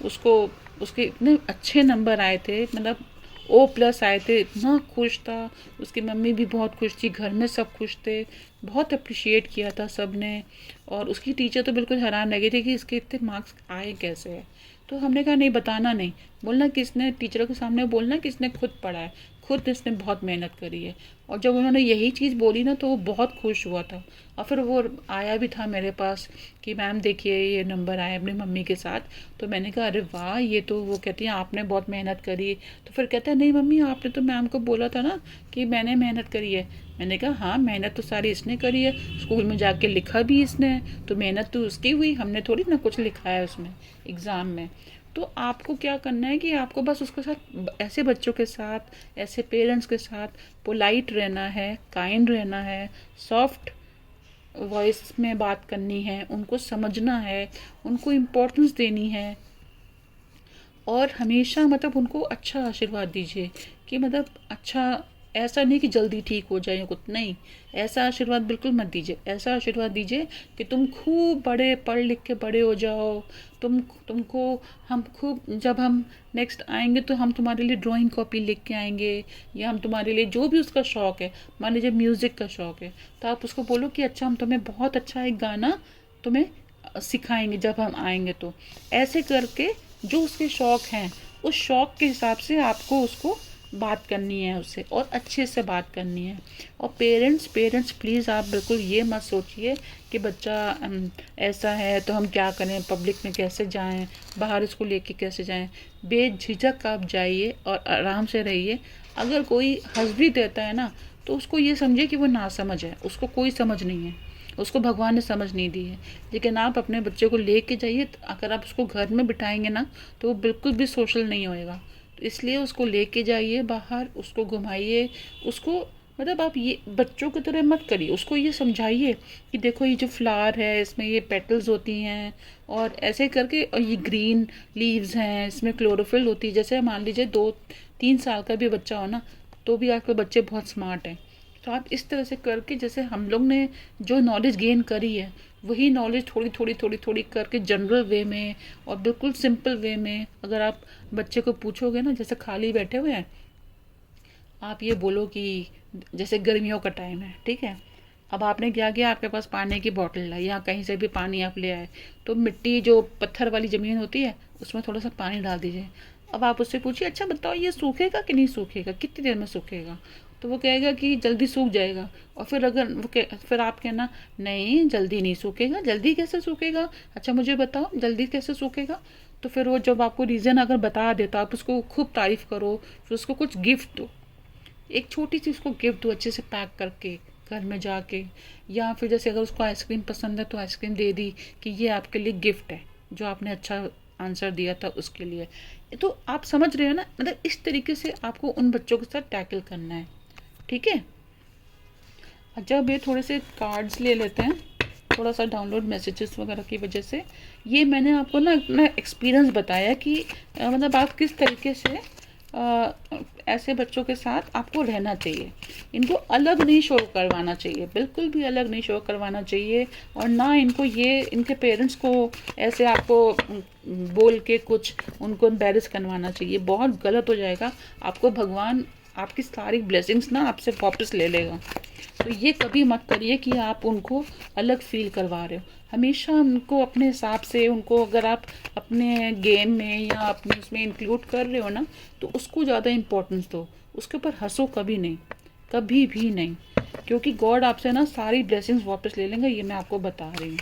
उसको उसके इतने अच्छे नंबर आए थे, मतलब O+ आए थे, इतना खुश था, उसकी मम्मी भी बहुत खुश थी, घर में सब खुश थे, बहुत अप्रिशिएट किया था सब ने। और उसकी टीचर तो बिल्कुल हैरान रह गई थी कि इसके इतने मार्क्स आए कैसे है। तो हमने कहा नहीं बताना नहीं, बोलना कि इसने टीचरों के सामने बोलना कि इसने खुद पढ़ा है, खुद इसने बहुत मेहनत करी है। और जब उन्होंने यही चीज़ बोली ना तो वो बहुत खुश हुआ था, और फिर वो आया भी था मेरे पास कि मैम देखिए ये नंबर आए अपनी मम्मी के साथ। तो मैंने कहा अरे वाह, ये तो वो कहती हैं आपने बहुत मेहनत करी। तो फिर कहता है नहीं मम्मी आपने तो मैम को बोला था ना कि मैंने मेहनत करी है। मैंने कहा हाँ मेहनत तो सारी इसने करी है, स्कूल में जाके लिखा भी इसने है, तो मेहनत तो उसकी हुई, हमने थोड़ी ना कुछ लिखा है उसमें एग्ज़ाम में। तो आपको क्या करना है कि आपको बस उसके साथ ऐसे बच्चों के साथ ऐसे पेरेंट्स के साथ पोलाइट रहना है, काइंड रहना है, सॉफ्ट वॉइस में बात करनी है, उनको समझना है, उनको इम्पोर्टेंस देनी है, और हमेशा मतलब उनको अच्छा आशीर्वाद दीजिए कि मतलब अच्छा, ऐसा नहीं कि जल्दी ठीक हो जाए कुछ नहीं, ऐसा आशीर्वाद बिल्कुल मत दीजिए। ऐसा आशीर्वाद दीजिए कि तुम खूब बड़े पढ़ लिख के बड़े हो जाओ, तुमको हम खूब, जब हम नेक्स्ट आएंगे तो हम तुम्हारे लिए ड्राइंग कॉपी लिख के आएंगे, या हम तुम्हारे लिए जो भी उसका शौक़ है, मान लीजिए म्यूज़िक का शौक़ है तो आप उसको बोलो कि अच्छा हम तुम्हें बहुत अच्छा एक गाना तुम्हें सिखाएंगे जब हम आएंगे। तो ऐसे करके जो उसके शौक़ हैं उस शौक़ के हिसाब से आपको उसको बात करनी है उससे, और अच्छे से बात करनी है। और पेरेंट्स प्लीज़ आप बिल्कुल ये मत सोचिए कि बच्चा ऐसा है तो हम क्या करें, पब्लिक में कैसे जाएं, बाहर इसको लेके कैसे जाएं। बेझिझक आप जाइए और आराम से रहिए। अगर कोई हंस भी देता है ना, तो उसको ये समझिए कि वो नासमझ है, उसको कोई समझ नहीं है, उसको भगवान ने समझ नहीं दी है। लेकिन आप अपने बच्चे को लेके जाइए, अगर आप उसको घर में बिठाएंगे ना, तो वो बिल्कुल भी सोशल नहीं होएगा। तो इसलिए उसको लेके जाइए बाहर, उसको घुमाइए, उसको मतलब आप ये बच्चों की तरह मत करिए, उसको ये समझाइए कि देखो ये जो फ्लावर है इसमें ये पेटल्स होती हैं, और ऐसे करके, और ये ग्रीन लीव्स हैं, इसमें क्लोरोफिल होती है। जैसे मान लीजिए 2-3 साल का भी बच्चा हो ना, तो भी आजकल बच्चे बहुत स्मार्ट हैं। तो आप इस तरह से करके, जैसे हम लोग ने जो नॉलेज गेन करी है, वही नॉलेज थोड़ी थोड़ी थोड़ी थोड़ी करके जनरल वे में और बिल्कुल सिंपल वे में अगर आप बच्चे को पूछोगे ना, जैसे खाली बैठे हुए हैं, आप ये बोलो कि जैसे गर्मियों का टाइम है, ठीक है, अब आपने क्या किया, आपके पास पानी की बॉटल है या कहीं से भी पानी आप ले आए, तो मिट्टी जो पत्थर वाली ज़मीन होती है उसमें थोड़ा सा पानी डाल दीजिए। अब आप उससे पूछिए, अच्छा बताओ ये सूखेगा कि नहीं सूखेगा, कितनी देर में सूखेगा। तो वो कहेगा कि जल्दी सूख जाएगा। और फिर अगर फिर आप कहना, नहीं जल्दी नहीं सूखेगा, जल्दी कैसे सूखेगा, अच्छा मुझे बताओ जल्दी कैसे सूखेगा। तो फिर वो जब आपको रीज़न अगर बता देता, आप उसको खूब तारीफ़ करो, फिर उसको कुछ गिफ्ट दो, एक छोटी सी उसको गिफ्ट दो अच्छे से पैक करके घर में जाके। या फिर जैसे अगर उसको आइसक्रीम पसंद है तो आइसक्रीम दे दी कि ये आपके लिए गिफ्ट है, जो आपने अच्छा आंसर दिया था उसके लिए। तो आप समझ रहे हो ना, मतलब इस तरीके से आपको उन बच्चों के साथ टैकल करना है, ठीक है। अच्छा, अब ये थोड़े से कार्ड्स ले लेते हैं, थोड़ा सा डाउनलोड मैसेजेस वगैरह की वजह से। ये मैंने आपको ना अपना एक्सपीरियंस बताया कि मतलब आप किस तरीके से ऐसे बच्चों के साथ आपको रहना चाहिए। इनको अलग नहीं शो करवाना चाहिए, बिल्कुल भी अलग नहीं शो करवाना चाहिए। और ना इनको ये इनके पेरेंट्स को ऐसे आपको बोल के कुछ उनको एम्बेरस करवाना चाहिए, बहुत गलत हो जाएगा। आपको भगवान आपकी सारी ब्लेसिंग्स ना आपसे वापस ले लेगा। तो ये कभी मत करिए कि आप उनको अलग फील करवा रहे हो। हमेशा उनको अपने हिसाब से, उनको अगर आप अपने गेम में या अपने उसमें इंक्लूड कर रहे हो ना, तो उसको ज़्यादा इम्पोर्टेंस दो, उसके ऊपर हंसो कभी नहीं, कभी भी नहीं। क्योंकि गॉड आपसे ना सारी ब्लेसिंग्स वापस ले लेंगे, ये मैं आपको बता रही हूँ।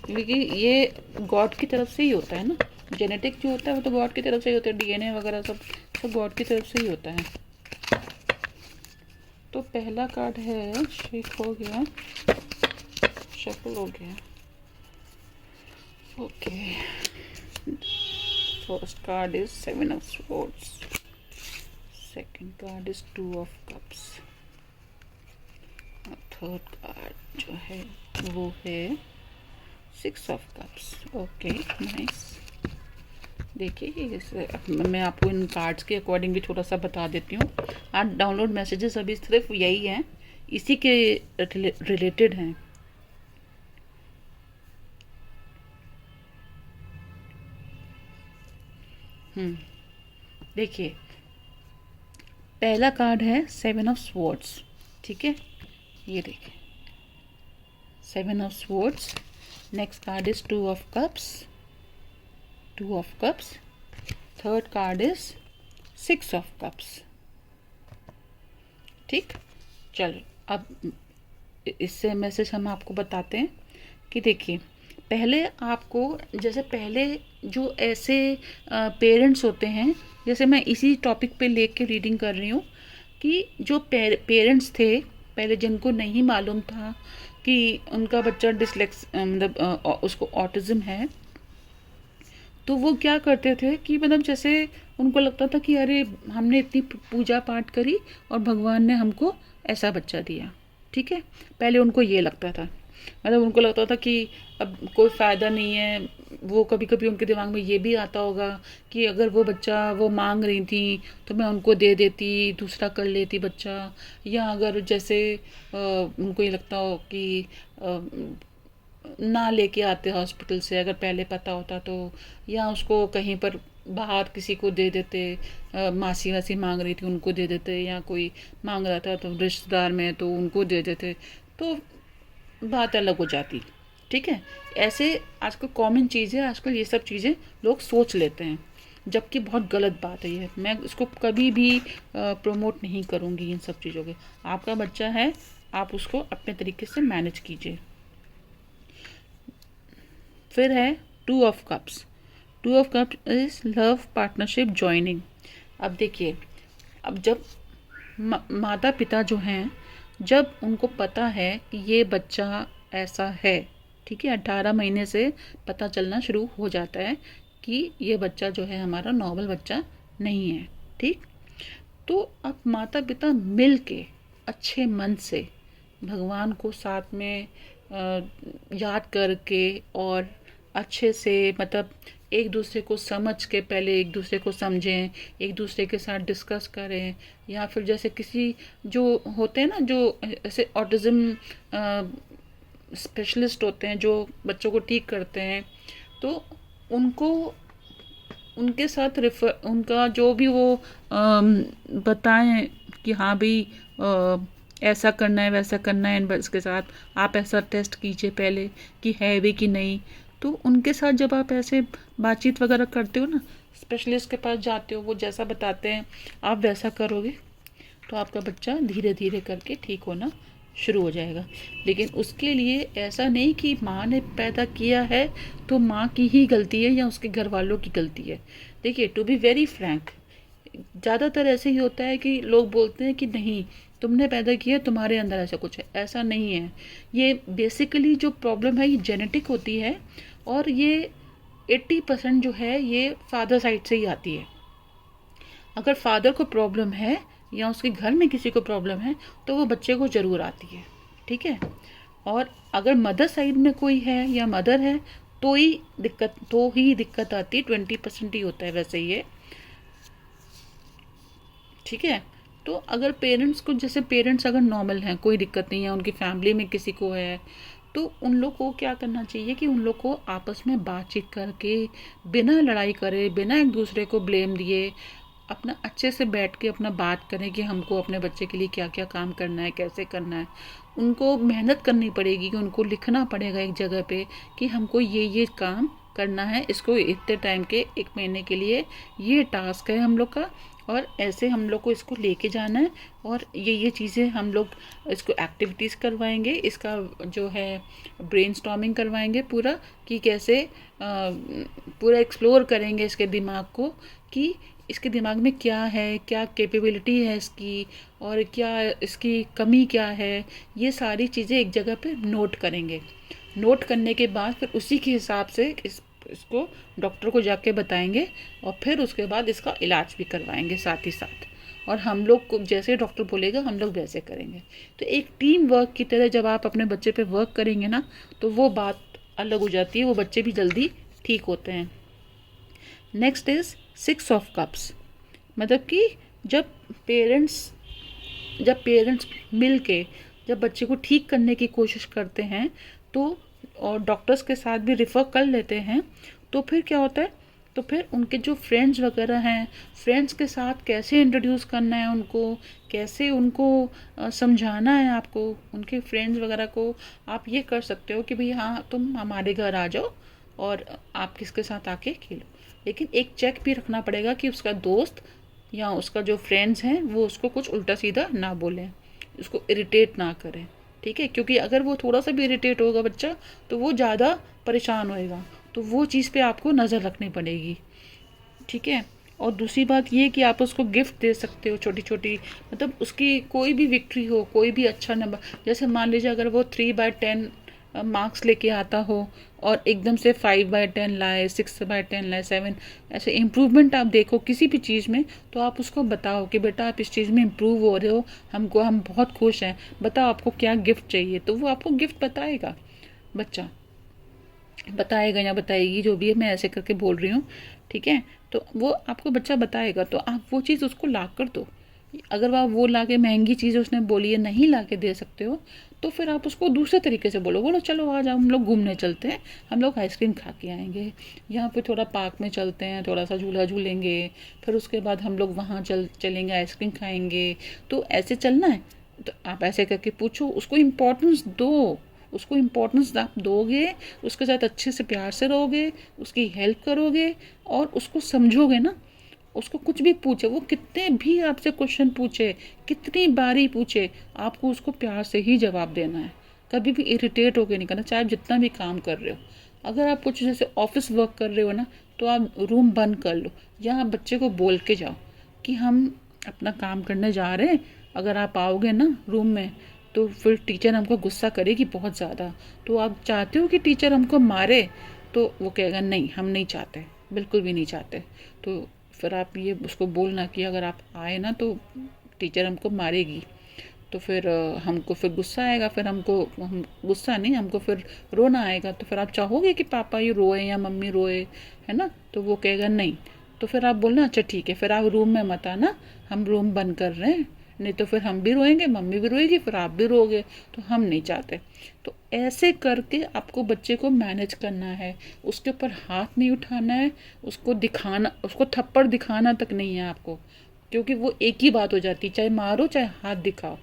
क्योंकि ये गॉड की तरफ से ही होता है ना, जेनेटिक जो होता है वो तो गॉड की तरफ से ही होता है, डीएनए वगैरह सब सब गॉड की तरफ से ही होता है। तो पहला कार्ड है, शेक हो गया, शफल हो गया, okay. First card is 7 of swords, second card is 2 of cups, third card जो है वो है 6 ऑफ कप्स, ओके नाइस। देखिए इसे मैं आपको इन कार्ड्स के अकॉर्डिंग भी थोड़ा सा बता देती हूँ। आज डाउनलोड मैसेजेस अभी सिर्फ यही हैं, इसी के रिलेटेड हैं। देखिए पहला कार्ड है 7 ऑफ स्वॉर्ड्स, ठीक है, ये देखिए 7 of swords. Next card is 2 of cups, 2 of cups. Third card is 6 of cups, ठीक। चलो अब इससे मैसेज हम आपको बताते हैं कि देखिए पहले आपको, जैसे पहले जो ऐसे पेरेंट्स होते हैं, जैसे मैं इसी टॉपिक पे लेके रीडिंग कर रही हूँ कि जो पेरेंट्स थे पहले, जिनको नहीं मालूम था कि उनका बच्चा डिसलेक्स मतलब उसको ऑटिज्म है, तो वो क्या करते थे कि मतलब जैसे उनको लगता था कि अरे हमने इतनी पूजा पाठ करी और भगवान ने हमको ऐसा बच्चा दिया, ठीक है। पहले उनको ये लगता था, मतलब उनको लगता था कि अब कोई फ़ायदा नहीं है। वो कभी कभी उनके दिमाग में ये भी आता होगा कि अगर वो बच्चा वो मांग रही थी तो मैं उनको दे देती, दूसरा कर लेती बच्चा। या अगर जैसे उनको ये लगता हो कि ना लेके आते हॉस्पिटल से, अगर पहले पता होता तो, या उसको कहीं पर बाहर किसी को दे देते, मासी वासी मांग रही थी उनको दे देते, या कोई मांग रहा था तो रिश्तेदार में तो उनको दे देते, तो बात अलग हो जाती, ठीक है। ऐसे आजकल कॉमन चीज़ है, आजकल ये सब चीज़ें लोग सोच लेते हैं। जबकि बहुत गलत बात है ये। मैं इसको कभी भी प्रमोट नहीं करूँगी इन सब चीज़ों के। आपका बच्चा है, आप उसको अपने तरीके से मैनेज कीजिए। फिर है two of cups. Two of cups is love partnership joining. अब देखिए, अब जब माता पिता जो हैं, जब उनको पता है कि ये बच्चा ऐसा है, ठीक है, 18 महीने से पता चलना शुरू हो जाता है कि ये बच्चा जो है हमारा नॉर्मल बच्चा नहीं है, ठीक। तो अब माता पिता मिल के अच्छे मन से भगवान को साथ में याद करके और अच्छे से, मतलब एक दूसरे को समझ के, पहले एक दूसरे को समझें, एक दूसरे के साथ डिस्कस करें, या फिर जैसे किसी जो होते हैं ना, जो ऐसे ऑटिज्म स्पेशलिस्ट होते हैं जो बच्चों को ठीक करते हैं, तो उनको उनके साथ रेफर, उनका जो भी वो बताएं कि हाँ भाई ऐसा करना है, वैसा करना है, इन बच्चों के साथ आप ऐसा टेस्ट कीजिए पहले कि है भी कि नहीं। तो उनके साथ जब आप ऐसे बातचीत वगैरह करते हो ना, स्पेशलिस्ट के पास जाते हो, वो जैसा बताते हैं आप वैसा करोगे, तो आपका बच्चा धीरे धीरे करके ठीक होना शुरू हो जाएगा। लेकिन उसके लिए ऐसा नहीं कि माँ ने पैदा किया है तो माँ की ही गलती है या उसके घर वालों की गलती है। देखिए, टू बी वेरी फ्रैंक, ज़्यादातर ऐसे ही होता है कि लोग बोलते हैं कि नहीं तुमने पैदा किया, तुम्हारे अंदर ऐसा कुछ है। ऐसा नहीं है। ये बेसिकली जो प्रॉब्लम है ये जेनेटिक होती है, और ये 80% जो है ये फादर साइड से ही आती है। अगर फादर को प्रॉब्लम है या उसके घर में किसी को प्रॉब्लम है तो वो बच्चे को ज़रूर आती है, ठीक है। और अगर मदर साइड में कोई है या मदर है तो ही दिक्कत आती है। 20% ही होता है वैसे ये, ठीक है। तो अगर पेरेंट्स को, जैसे पेरेंट्स अगर नॉर्मल हैं, कोई दिक्कत नहीं है, उनकी फैमिली में किसी को है, तो उन लोग को क्या करना चाहिए कि उन लोग को आपस में बातचीत करके, बिना लड़ाई करे, बिना एक दूसरे को ब्लेम दिए, अपना अच्छे से बैठ के अपना बात करें कि हमको अपने बच्चे के लिए क्या क्या काम करना है, कैसे करना है। उनको मेहनत करनी पड़ेगी कि उनको लिखना पड़ेगा एक जगह पे कि हमको ये काम करना है, इसको इतने टाइम के, 1 महीने के लिए ये टास्क है हम लोग का, और ऐसे हम लोग को इसको लेके जाना है, और ये चीज़ें हम लोग इसको एक्टिविटीज़ करवाएंगे, इसका जो है ब्रेनस्टॉर्मिंग करवाएंगे पूरा, कि कैसे पूरा एक्सप्लोर करेंगे इसके दिमाग को कि इसके दिमाग में क्या है, क्या कैपेबिलिटी है इसकी, और क्या इसकी कमी क्या है। ये सारी चीज़ें एक जगह पे नोट करेंगे। नोट करने के बाद फिर उसी के हिसाब से इसको डॉक्टर को जाके बताएंगे, और फिर उसके बाद इसका इलाज भी करवाएंगे साथ ही साथ। और हम लोग को जैसे डॉक्टर बोलेगा हम लोग वैसे करेंगे। तो एक टीम वर्क की तरह जब आप अपने बच्चे पे वर्क करेंगे ना, तो वो बात अलग हो जाती है, वो बच्चे भी जल्दी ठीक होते हैं। Next is 6 of cups. मतलब कि जब पेरेंट्स मिल के जब बच्चे को ठीक करने की कोशिश करते हैं, तो और डॉक्टर्स के साथ भी रिफ़र कर लेते हैं, तो फिर क्या होता है, तो फिर उनके जो फ्रेंड्स वगैरह हैं, फ्रेंड्स के साथ कैसे इंट्रोड्यूस करना है उनको, कैसे उनको समझाना है आपको, उनके फ्रेंड्स वगैरह को आप ये कर सकते हो कि भाई हाँ तुम हमारे घर आ जाओ और आप किसके साथ आके खेलो। लेकिन एक चेक भी रखना पड़ेगा कि उसका दोस्त या उसका जो फ्रेंड्स हैं वो उसको कुछ उल्टा सीधा ना बोलें, उसको इरिटेट ना करें, ठीक है। क्योंकि अगर वो थोड़ा सा भी इरिटेट होगा बच्चा, तो वो ज़्यादा परेशान होएगा, तो वो चीज़ पे आपको नज़र रखनी पड़ेगी, ठीक है। और दूसरी बात ये कि आप उसको गिफ्ट दे सकते हो, छोटी छोटी, मतलब उसकी कोई भी विक्ट्री हो, कोई भी अच्छा नंबर, जैसे मान लीजिए अगर वो 3/10 मार्क्स लेके आता हो और एकदम से 5/10 लाए, 6/10 लाए, 7, ऐसे इम्प्रूवमेंट आप देखो किसी भी चीज़ में, तो आप उसको बताओ कि बेटा आप इस चीज़ में इम्प्रूव हो रहे हो, हम बहुत खुश हैं, बताओ आपको क्या गिफ्ट चाहिए। तो वो आपको गिफ्ट बताएगा, बच्चा बताएगा या बताएगी, जो भी है, मैं ऐसे करके बोल रही हूँ, ठीक है। तो वो आपको बच्चा बताएगा, तो आप वो चीज़ उसको ला कर दो। अगर आप वो ला के महंगी चीज़ उसने बोली है नहीं ला के दे सकते हो, तो फिर आप उसको दूसरे तरीके से बोलो चलो आज हम लोग घूमने चलते हैं, हम लोग आइसक्रीम खा के आएंगे, यहाँ पे थोड़ा पार्क में चलते हैं, थोड़ा सा झूला झूलेंगे, फिर उसके बाद हम लोग वहाँ चलेंगे, आइसक्रीम खाएंगे। तो ऐसे चलना है, तो आप ऐसे करके पूछो, उसको इम्पोर्टेंस दो, उसको इम्पोर्टेंस आप दोगे, उसके साथ अच्छे से प्यार से रहोगे, उसकी हेल्प करोगे और उसको समझोगे ना। उसको कुछ भी पूछे, वो कितने भी आपसे क्वेश्चन पूछे, कितनी बारी पूछे, आपको उसको प्यार से ही जवाब देना है। कभी भी इरिटेट होकर नहीं करना, चाहे आप जितना भी काम कर रहे हो। अगर आप कुछ जैसे ऑफिस वर्क कर रहे हो ना, तो आप रूम बंद कर लो या आप बच्चे को बोल के जाओ कि हम अपना काम करने जा रहे हैं, अगर आप आओगे ना रूम में तो फिर टीचर हमको गुस्सा करेगी बहुत ज़्यादा। तो आप चाहते हो कि टीचर हमको मारे? तो वो कहेगा नहीं, हम नहीं चाहते, बिल्कुल भी नहीं चाहते। तो फिर आप ये उसको बोलना कि अगर आप आए ना तो टीचर हमको मारेगी। तो फिर हमको फिर गुस्सा आएगा, फिर हम गुस्सा नहीं, हमको फिर रोना आएगा। तो फिर आप चाहोगे कि पापा ये रोए या मम्मी रोए, है ना? तो वो कहेगा नहीं। तो फिर आप बोलना अच्छा ठीक है, फिर आप रूम में मत आना, हम रूम बंद कर रहे हैं, नहीं तो फिर हम भी रोएंगे, मम्मी भी रोएगी, फिर आप भी रोगे, तो हम नहीं चाहते। तो ऐसे करके आपको बच्चे को मैनेज करना है, उसके ऊपर हाथ नहीं उठाना है, उसको दिखाना, उसको थप्पड़ दिखाना तक नहीं है आपको, क्योंकि वो एक ही बात हो जाती है, चाहे मारो चाहे हाथ दिखाओ।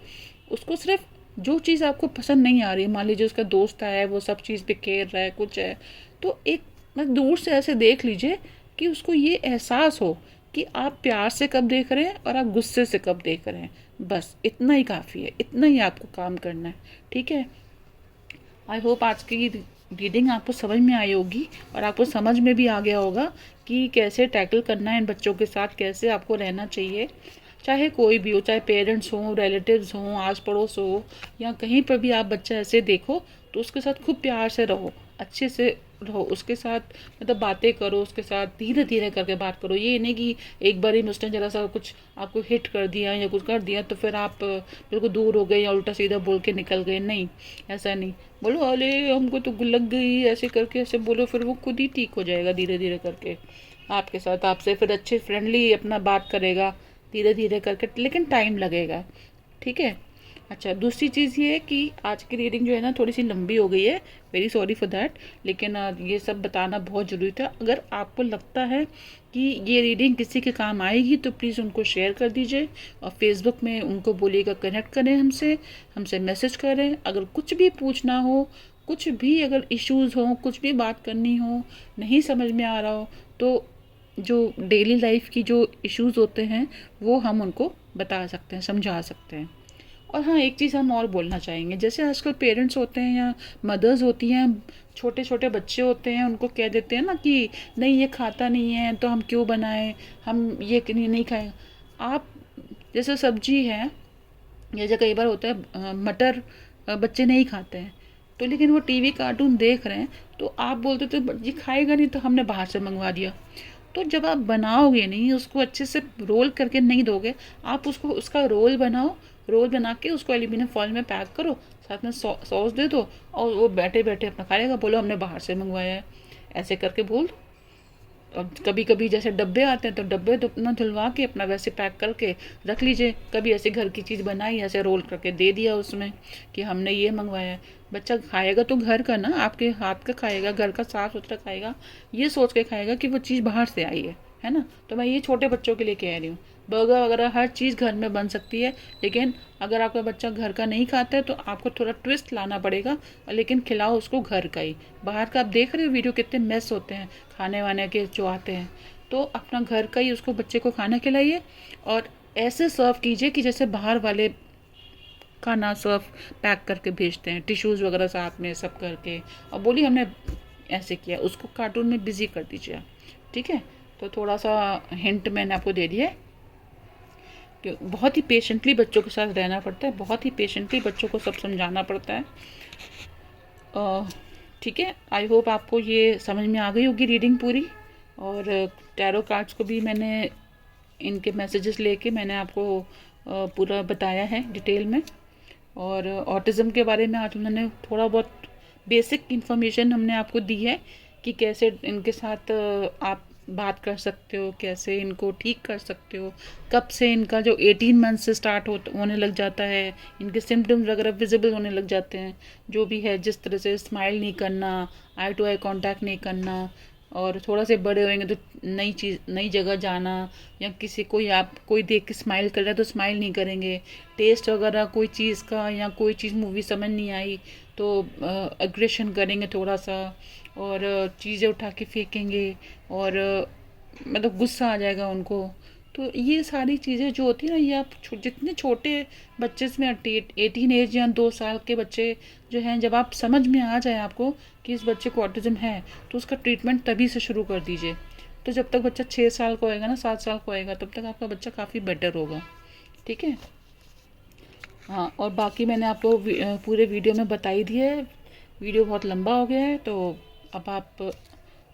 उसको सिर्फ जो चीज़ आपको पसंद नहीं आ रही है, मान लीजिए उसका दोस्त आया है, वो सब चीज़ पे खेल रहा है, कुछ है, तो एक मतलब दूर से ऐसे देख लीजिए कि उसको ये एहसास हो कि आप प्यार से कब देख रहे हैं और आप गुस्से से कब देख रहे हैं। बस इतना ही काफ़ी है, इतना ही आपको काम करना है, ठीक है। आई होप आज की रीडिंग आपको समझ में आई होगी और आपको समझ में भी आ गया होगा कि कैसे टैकल करना है इन बच्चों के साथ, कैसे आपको रहना चाहिए। चाहे कोई भी हो, चाहे पेरेंट्स हों, रिलेटिव्स हों, आस पड़ोस हो, या कहीं पर भी आप बच्चा ऐसे देखो तो उसके साथ खूब प्यार से रहो, अच्छे से रहो उसके साथ, मतलब बातें करो उसके साथ, धीरे धीरे करके बात करो। ये नहीं कि एक बार ही में उसने जरा सा कुछ आपको हिट कर दिया या कुछ कर दिया तो फिर आप बिल्कुल दूर हो गए या उल्टा सीधा बोल के निकल गए। नहीं, ऐसा नहीं बोलो, अरे हमको तो लग गई, ऐसे करके ऐसे बोलो, फिर वो खुद ही ठीक हो जाएगा धीरे धीरे करके आपके साथ, आपसे फिर अच्छे फ्रेंडली अपना बात करेगा धीरे धीरे करके, लेकिन टाइम लगेगा, ठीक है। अच्छा, दूसरी चीज़ ये है कि आज की रीडिंग जो है ना थोड़ी सी लंबी हो गई है, वेरी सॉरी फॉर दैट, लेकिन ये सब बताना बहुत ज़रूरी था। अगर आपको लगता है कि ये रीडिंग किसी के काम आएगी तो प्लीज़ उनको शेयर कर दीजिए और फेसबुक में उनको बोलिएगा कनेक्ट करें हमसे, हमसे मैसेज करें। अगर कुछ भी पूछना हो, कुछ भी अगर इश्यूज़ हो, कुछ भी बात करनी हो, नहीं समझ में आ रहा हो, तो जो डेली लाइफ की जो इश्यूज़ होते हैं वो हम उनको बता सकते हैं, समझा सकते हैं। और हाँ, एक चीज़ हम और बोलना चाहेंगे, जैसे आजकल पेरेंट्स होते हैं या मदर्स होती हैं, छोटे छोटे बच्चे होते हैं, उनको कह देते हैं ना कि नहीं ये खाता नहीं है तो हम क्यों बनाएं, हम ये नहीं खाएं। आप जैसे सब्जी है, जैसे कई बार होता है मटर बच्चे नहीं खाते हैं, तो लेकिन वो टीवी कार्टून देख रहे हैं, तो आप बोलते तो ये खाएगा नहीं तो हमने बाहर से मंगवा दिया। तो जब आप बनाओगे नहीं, उसको अच्छे से रोल करके नहीं दोगे, आप उसको उसका रोल बनाओ, रोल बना के उसको एल्यूमिनियम फॉइल में पैक करो, साथ में सॉस दे दो और वो बैठे बैठे अपना खाएगा, बोलो हमने बाहर से मंगवाया है, ऐसे करके बोल दो। और कभी कभी जैसे डब्बे आते हैं तो डब्बे तो अपना धुलवा के अपना वैसे पैक करके रख लीजिए। कभी ऐसे घर की चीज़ बनाई, ऐसे रोल करके दे दिया उसमें कि हमने ये मंगवाया है। बच्चा खाएगा तो घर का ना, आपके हाथ का खाएगा, घर का साफ सुथरा खाएगा, ये सोच के खाएगा कि वो चीज़ बाहर से आई है ना। तो मैं ये छोटे बच्चों के लिए कह रही हूँ, बर्गर वगैरह हर चीज़ घर में बन सकती है, लेकिन अगर आपका बच्चा घर का नहीं खाता है तो आपको थोड़ा ट्विस्ट लाना पड़ेगा, लेकिन खिलाओ उसको घर का ही। बाहर का आप देख रहे हो वीडियो कितने मेस होते हैं खाने वाने के जो आते हैं, तो अपना घर का ही उसको बच्चे को खाना खिलाइए और ऐसे सर्व कीजिए कि जैसे बाहर वाले खाना सर्व पैक करके भेजते हैं, टिश्यूज़ वगैरह साथ में सब करके, और बोलिए हमने ऐसे किया, उसको कार्टून में बिजी कर दीजिए, ठीक है। तो थोड़ा सा हिंट मैंने आपको दे दिया है कि बहुत ही पेशेंटली बच्चों के साथ रहना पड़ता है, बहुत ही पेशेंटली बच्चों को सब समझाना पड़ता है, ठीक है। आई होप आपको ये समझ में आ गई होगी रीडिंग पूरी। और टैरो कार्ड्स को भी मैंने इनके मैसेजेस लेके मैंने आपको पूरा बताया है डिटेल में। और ऑटिज़म के बारे में आज उन्होंने थोड़ा बहुत बेसिक इन्फॉर्मेशन हमने आपको दी है कि कैसे इनके साथ आप बात कर सकते हो, कैसे इनको ठीक कर सकते हो, कब से इनका जो 18 मंथ से स्टार्ट होने लग जाता है, इनके सिम्टम्स वगैरह विजिबल होने लग जाते हैं, जो भी है, जिस तरह से स्माइल नहीं करना, आई टू आई कांटेक्ट नहीं करना, और थोड़ा से बड़े होंगे तो नई जगह जाना, या किसी आप कोई देख के स्माइल कर रहा है तो स्माइल नहीं करेंगे, टेस्ट वगैरह कोई चीज़ का या कोई चीज़ मूवी समझ नहीं आई तो एग्रेशन करेंगे थोड़ा सा, और चीज़ें उठा के फेंकेंगे, और मतलब गुस्सा आ जाएगा उनको। तो ये सारी चीज़ें जो होती है ना, ये आप जितने छोटे बच्चे में 18 एज या 2 साल के बच्चे जो हैं, जब आप समझ में आ जाए आपको कि इस बच्चे को ऑटिज्म है, तो उसका ट्रीटमेंट तभी से शुरू कर दीजिए। तो जब तक बच्चा 6 साल का होएगा ना, 7 साल का होएगा, तब तक आपका बच्चा काफ़ी बेटर होगा। ठीक है। हाँ, और बाकी मैंने आपको पूरे वीडियो में बता ही दिया है। वीडियो बहुत लंबा हो गया है, तो अब आप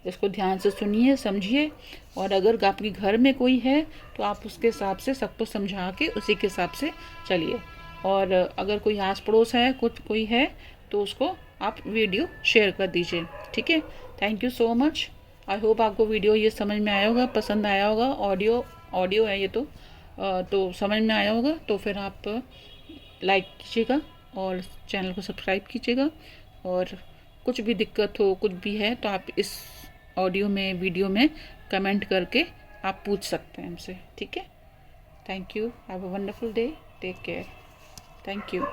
इसको ध्यान से सुनिए, समझिए, और अगर आपके घर में कोई है तो आप उसके हिसाब से सबको समझा के उसी के हिसाब से चलिए। और अगर कोई आस पड़ोस है, कुछ कोई है, तो उसको आप वीडियो शेयर कर दीजिए। ठीक है। Thank you so much. I hope आपको वीडियो ये समझ में आया होगा, पसंद आया होगा। ऑडियो है ये तो समझ में आया होगा। तो फिर आप लाइक कीजिएगा और चैनल को सब्सक्राइब कीजिएगा। और कुछ भी दिक्कत हो, कुछ भी है, तो आप इस ऑडियो में, वीडियो में कमेंट करके आप पूछ सकते हैं हमसे। ठीक है। Thank you. Have a wonderful day. Take care. Thank you.